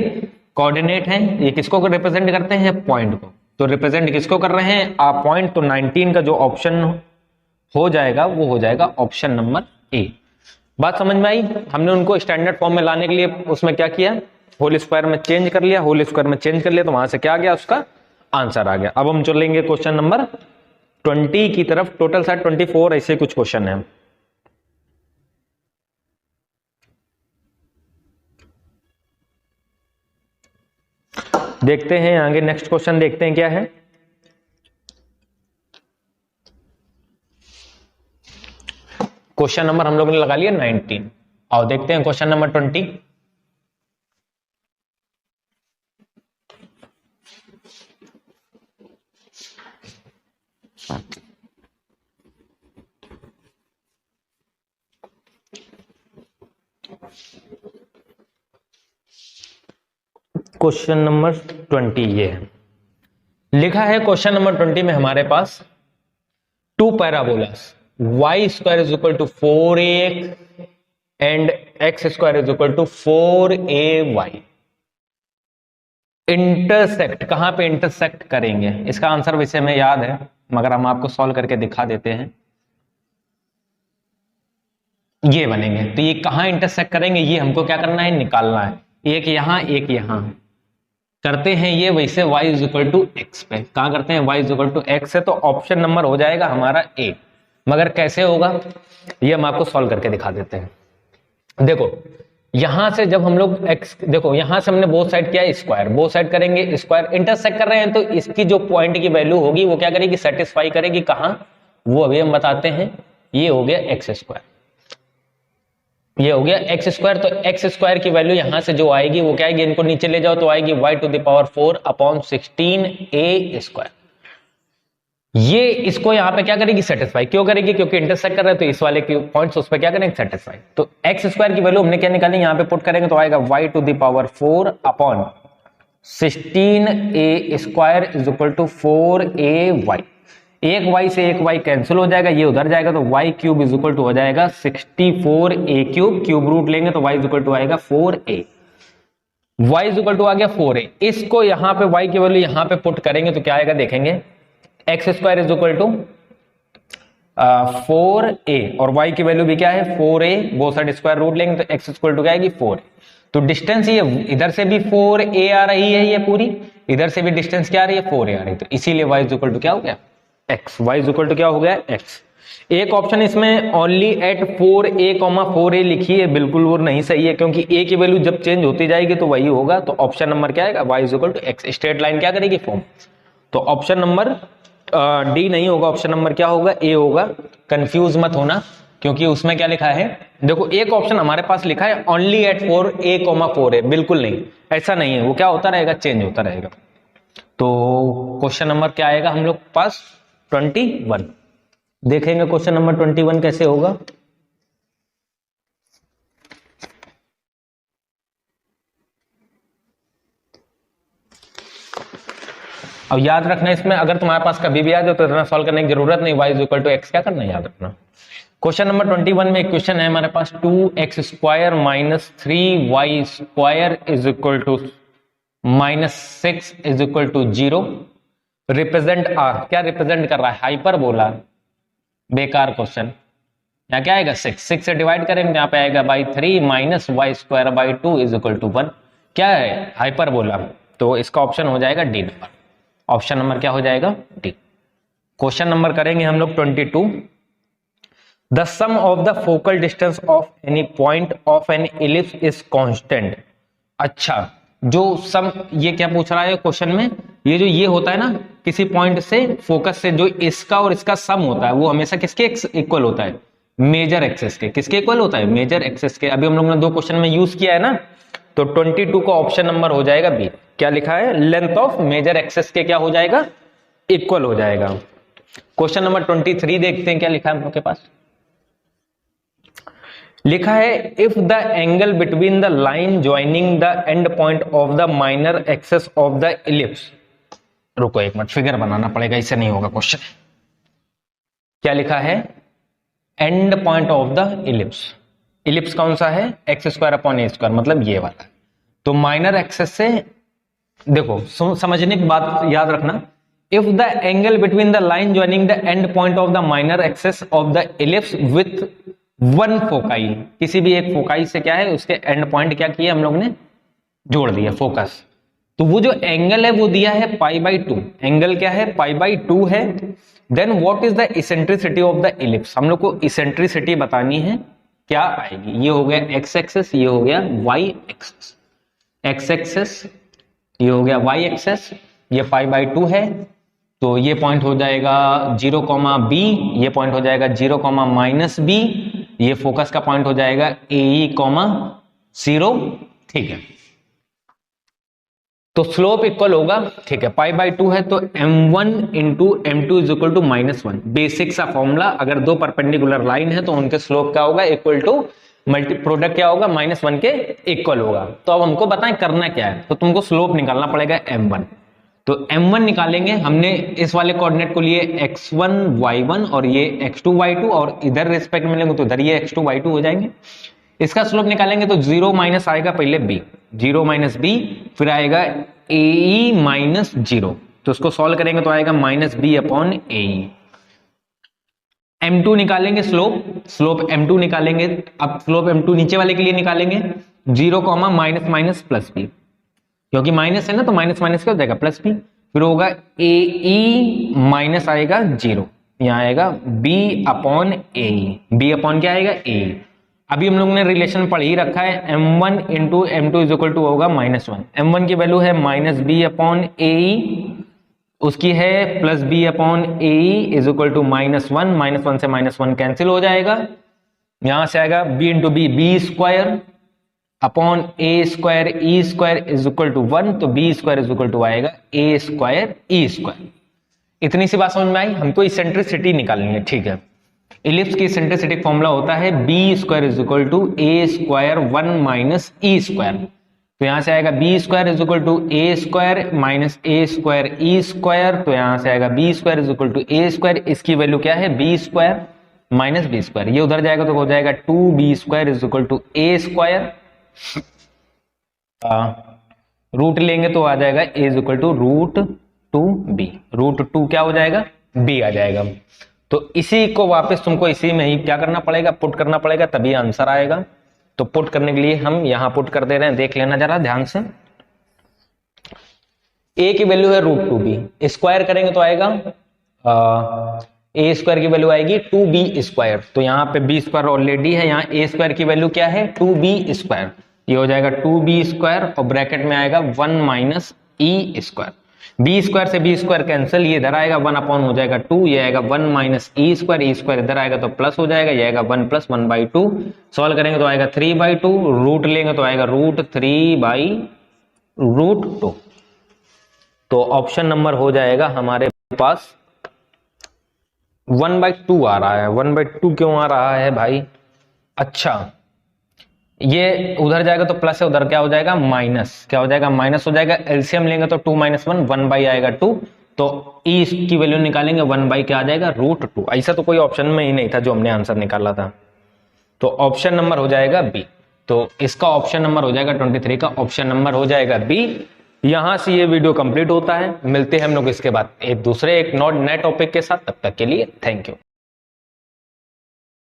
[SPEAKER 1] कोऑर्डिनेट है, ये किसको रिप्रेजेंट करते हैं पॉइंट को, तो रिप्रेजेंट किसको कर रहे हैं आ पॉइंट, तो 19 का जो ऑप्शन हो जाएगा वो हो जाएगा ऑप्शन नंबर ए। बात समझ में आई, हमने उनको स्टैंडर्ड फॉर्म में लाने के लिए उसमें क्या किया होल स्क्वायर में चेंज कर लिया, होल स्क्वायर में चेंज कर लिया तो वहां से क्या आ गया उसका आंसर आ गया। अब हम चलेंगे क्वेश्चन नंबर 20 की तरफ, टोटल शायद 24 ऐसे कुछ क्वेश्चन है। देखते हैं आगे नेक्स्ट क्वेश्चन देखते हैं क्या है। क्वेश्चन नंबर हम लोगों ने लगा लिया 19 और देखते हैं क्वेश्चन नंबर 20। क्वेश्चन नंबर 20 ये है, लिखा है क्वेश्चन नंबर 20 में हमारे पास two parabolas y square is equal to 4ax and x square is equal to 4ay intersect, कहां पे इंटरसेक्ट करेंगे? इसका आंसर वैसे में याद है मगर हम आपको सॉल्व करके दिखा देते हैं। ये बनेंगे, तो ये कहां इंटरसेक्ट करेंगे ये हमको क्या करना है, निकालना है। एक यहां एक यहां करते हैं ये, वैसे y is equal to x पे कहां करते हैं, y is equal to x है, तो ऑप्शन नंबर हो जाएगा हमारा ए। मगर कैसे होगा ये हम आपको सॉल्व करके दिखा देते हैं। देखो यहां से जब हम लोग x, देखो यहां से हमने बोथ साइड किया स्क्वायर, बोथ साइड करेंगे स्क्वायर, इंटरसेक्ट कर रहे हैं तो इसकी जो पॉइंट की वैल्यू होगी वो क्या करेगी, सेटिस्फाई करेगी कहां, वो अभी हम बताते हैं। ये हो गया एक्स स्क्वायर, ये हो गया एक्स स्क्वायर, तो एक्स स्क्वायर की वैल्यू यहां से जो आएगी वो क्या आएगी, इनको नीचे ले जाओ तो आएगी y to the power 4 upon 16a square. ये इसको यहां पे क्या करेगी, सेटिस्फाई। क्यों करेगी, क्योंकि इंटरसेक्ट कर रहे हैं तो इस वाले के पॉइंट्स उस पे क्या करेंगे, सेटिस्फाई। तो एक्स स्क्वायर की वैल्यू हमने क्या निकाली, यहां पे पुट करेंगे तो आएगा y to the power 4 upon 16a square is equal to 4ay। एक y से एक y कैंसिल हो जाएगा, ये उधर जाएगा तो y cube is equal to हो जाएगा 64a क्यूब, क्यूब रूट लेंगे तो y इज इक्वल टू आएगा 4a, y is equal to आ गया 4a। इसको यहां पे y की वैल्यू यहां पे पुट करेंगे तो क्या आएगा, देखेंगे x square is equal to 4a और y की वैल्यू भी क्या है 4a, both side square root लेंगे तो x इक्वल टू क्या आएगी 4a। तो डिस्टेंस ये इधर से भी 4a आ रही है, ये पूरी इधर से भी डिस्टेंस क्या आ रही है 4a आ रही है, तो इसीलिए y इज इक्वल टू क्या हो गया x, y is equal to क्या हो गया x। एक ऑप्शन इसमें ओनली एट 4a, 4a लिखी है, बिल्कुल वो नहीं सही है क्योंकि a की वैल्यू जब चेंज होती जाएगी तो वही होगा। तो ऑप्शन नंबर क्या आएगा, y is equal to x। Straight line क्या करेगी, फॉर्म। तो ऑप्शन नंबर डी नहीं होगा, ऑप्शन नंबर क्या होगा, ए होगा। कंफ्यूज मत होना क्योंकि उसमें क्या लिखा है, देखो एक ऑप्शन हमारे पास लिखा है ओनली एट 4a, 4a, बिल्कुल नहीं, ऐसा नहीं है, वो क्या होता रहेगा, चेंज होता रहेगा। तो क्वेश्चन नंबर क्या आएगा हम लोग पास 21। देखेंगे क्वेश्चन नंबर 21 कैसे होगा। अब याद रखना इसमें, अगर तुम्हारे पास कभी भी आ जाए तो इतना सॉल्व करने की जरूरत नहीं, y is equal to x क्या करना है याद रखना। क्वेश्चन नंबर 21 में एक क्वेश्चन है हमारे पास, 2x square minus 3y square is equal to -6 is equal to 0 represent are. क्या रिप्रेजेंट कर रहा है, हाइपरबोला। बेकार क्वेश्चन। यहाँ क्या आएगा 6 से डिवाइड करेंगे, यहाँ पे आएगा by 3 minus y square by 2 is equal to 1। क्या है, हाइपरबोला। तो इसका ऑप्शन हो जाएगा डी नंबर। ऑप्शन नंबर क्या हो जाएगा, डी। क्वेश्चन नंबर करेंगे हम लोग 22। The sum of the focal distance of any point of an ellipse is constant. अच्छा, जो सम, ये क्या पूछ रहा है क्वेश्चन में, ये जो ये होता है ना किसी पॉइंट से फोकस से, जो इसका और इसका सम होता है वो हमेशा किसके इक्वल होता है, मेजर एक्सेस के। किसके इक्वल होता है, मेजर एक्सेस के। अभी हम लोग ने दो क्वेश्चन में यूज किया है ना, तो 22 का ऑप्शन नंबर हो जाएगा बी। क्या लिखा है, लेंथ ऑफ मेजर एक्सेस के क्या हो जाएगा, इक्वल हो जाएगा। क्वेश्चन नंबर 23 देखते हैं क्या लिखा है हम लोग के पास। लिखा है if the angle between the line joining the end point of the minor axis of the ellipse. रुको एक मिनट, फिगर बनाना पड़ेगा, इससे नहीं होगा क्वेश्चन। क्या लिखा है, and point of the ellipse. Ellipse कौन सा है, x square upon a square, मतलब ये वाला। तो माइनर एक्सेस से देखो, समझने की बात याद रखना, if the angle between the line joining the end point of the minor axis of the ellipse with one foci, किसी भी एक फोकाई से क्या है उसके एंड पॉइंट क्या किया हम लोग ने, जोड़ दिया फोकस। तो वो जो एंगल है वो दिया है π/2, एंगल क्या है π/2 है। Then what is the eccentricity of the ellipse, हम लोग को इसेंट्रिसिटी बतानी है, क्या आएगी। ये हो गया एक्स एक्सेस, ये हो गया वाई एक्सेस। एक्स एक्सेस ये हो गया y एक्सेस, ये π/2 है, तो ये पॉइंट हो जाएगा 0, b, ये पॉइंट हो जाएगा 0, -b, ये फोकस का पॉइंट हो जाएगा AE, 0। ठीक है, तो स्लोप इक्वल होगा, ठीक है, π/2 है तो m1 into m2 is equal to -1। Basic सा फॉर्मूला, अगर दो परपेंडिकुलर लाइन है तो उनके स्लोप क्या होगा, इक्वल टू प्रोडक्ट क्या होगा, -1 के इक्वल होगा। तो अब हमको बताएं करना क्या है, तो तुमको स्लोप निकालना पड़ेगा m1। तो m1 निकालेंगे, हमने इस वाले कोऑर्डिनेट को लिए x1 y1 और ये x2 y2, और इधर रिस्पेक्ट में लेंगे तो इधर ये x2 y2 हो जाएंगे। इसका स्लोप निकालेंगे तो 0 माइनस आएगा पहले b, 0 माइनस b, फिर आएगा ae माइनस 0, तो उसको सॉल्व करेंगे तो आएगा -b अपॉन ae। m2 निकालेंगे, स्लोप m2 निकालेंगे। अब स्लोप m2 नीचे वाले के लिए निकालेंगे, 0 माइनस माइनस प्लस b, क्योंकि माइनस है ना तो माइनस माइनस क्या हो जाएगा प्लस b, फिर होगा ae माइनस आएगा 0, यहाँ आएगा b upon ae, b upon क्या आएगा a। अभी हम लोग ने रिलेशन पढ़ ही रखा है, m1 into m2 is equal to होगा -1। m1 की वैल्यू है -b अपॉन ae, उसकी है plus b upon ae is equal to -1, -1 से -1 कैंसिल हो जाएगा, यहां से आएगा b into b square upon a square e square is equal to 1, तो b square is equal to आएगा a स्क्वायर e स्क्वायर। इतनी सी बात समझ में आई। हमको इसेंट्रिसिटी निकालनी है, ठीक है। इलिप्स की इसेंट्रिसिटी फॉर्मूला होता है b square is equal to a square 1 minus e square, तो यहां से आएगा b square is equal to a square minus a square e square, तो यहां से आएगा b square is equal to a square, इसकी वैल्यू क्या है b square minus b square, ये उधर जाएगा तो हो जाएगा 2b square is equal to a square, root लेंगे तो आ जाएगा a is equal to √2b, √2 क्या हो जाएगा b आ जाएगा। तो इसी को वापस तुमको इसी में ही क्या करना पड़ेगा, पुट करना पड़ेगा, तभी आंसर आएगा। तो पुट करने के लिए हम यहां पुट कर दे रहे हैं, देख लेना जरा ध्यान से। a की वैल्यू है √2b, स्क्वायर करेंगे तो आएगा a स्क्वायर की वैल्यू आएगी 2b स्क्वायर, तो यहाँ पे b स्क्वायर ऑलरेडी है, यहाँ a स्क्वायर की वैल्यू क्या है 2b स्क्वायर, ये हो जाएगा 2b स्क्वायर और ब्रैकेट में आएगा 1 minus e square, b square से b स्क्वायर कैंसिल, ये इधर आएगा 1 अपॉन हो जाएगा 2, ये आएगा 1 माइनस e स्क्वायर इधर आएगा तो प्लस हो जाएगा, ये आएगा 1 प्लस 1/2, सॉल्व करेंगे तो आएगा 3/2, रूट लेंगे तो आएगा √3/√2। तो ऑप्शन नंबर हो जाएगा हमारे पास 1/2 आ रहा है। 1/2 क्यों आ रहा है भाई, अच्छा ये उधर जाएगा तो प्लस है, उधर क्या हो जाएगा माइनस, क्या हो जाएगा माइनस हो जाएगा, एलसीएम लेंगे तो 2 - 1 1 बाई आएगा 2, तो ई की वैल्यू निकालेंगे 1 बाई क्या आ जाएगा √2। ऐसा तो कोई ऑप्शन में ही नहीं था जो हमने आंसर निकाला था, तो ऑप्शन नंबर हो जाएगा बी। तो इसका ऑप्शन नंबर हो जाएगा 23 का ऑप्शन नंबर हो जाएगा बी। यहां से ये वीडियो कंप्लीट होता है, मिलते हैं हम लोग इसके बाद एक दूसरे एक नए टॉपिक के साथ, तब तक के लिए थैंक यू।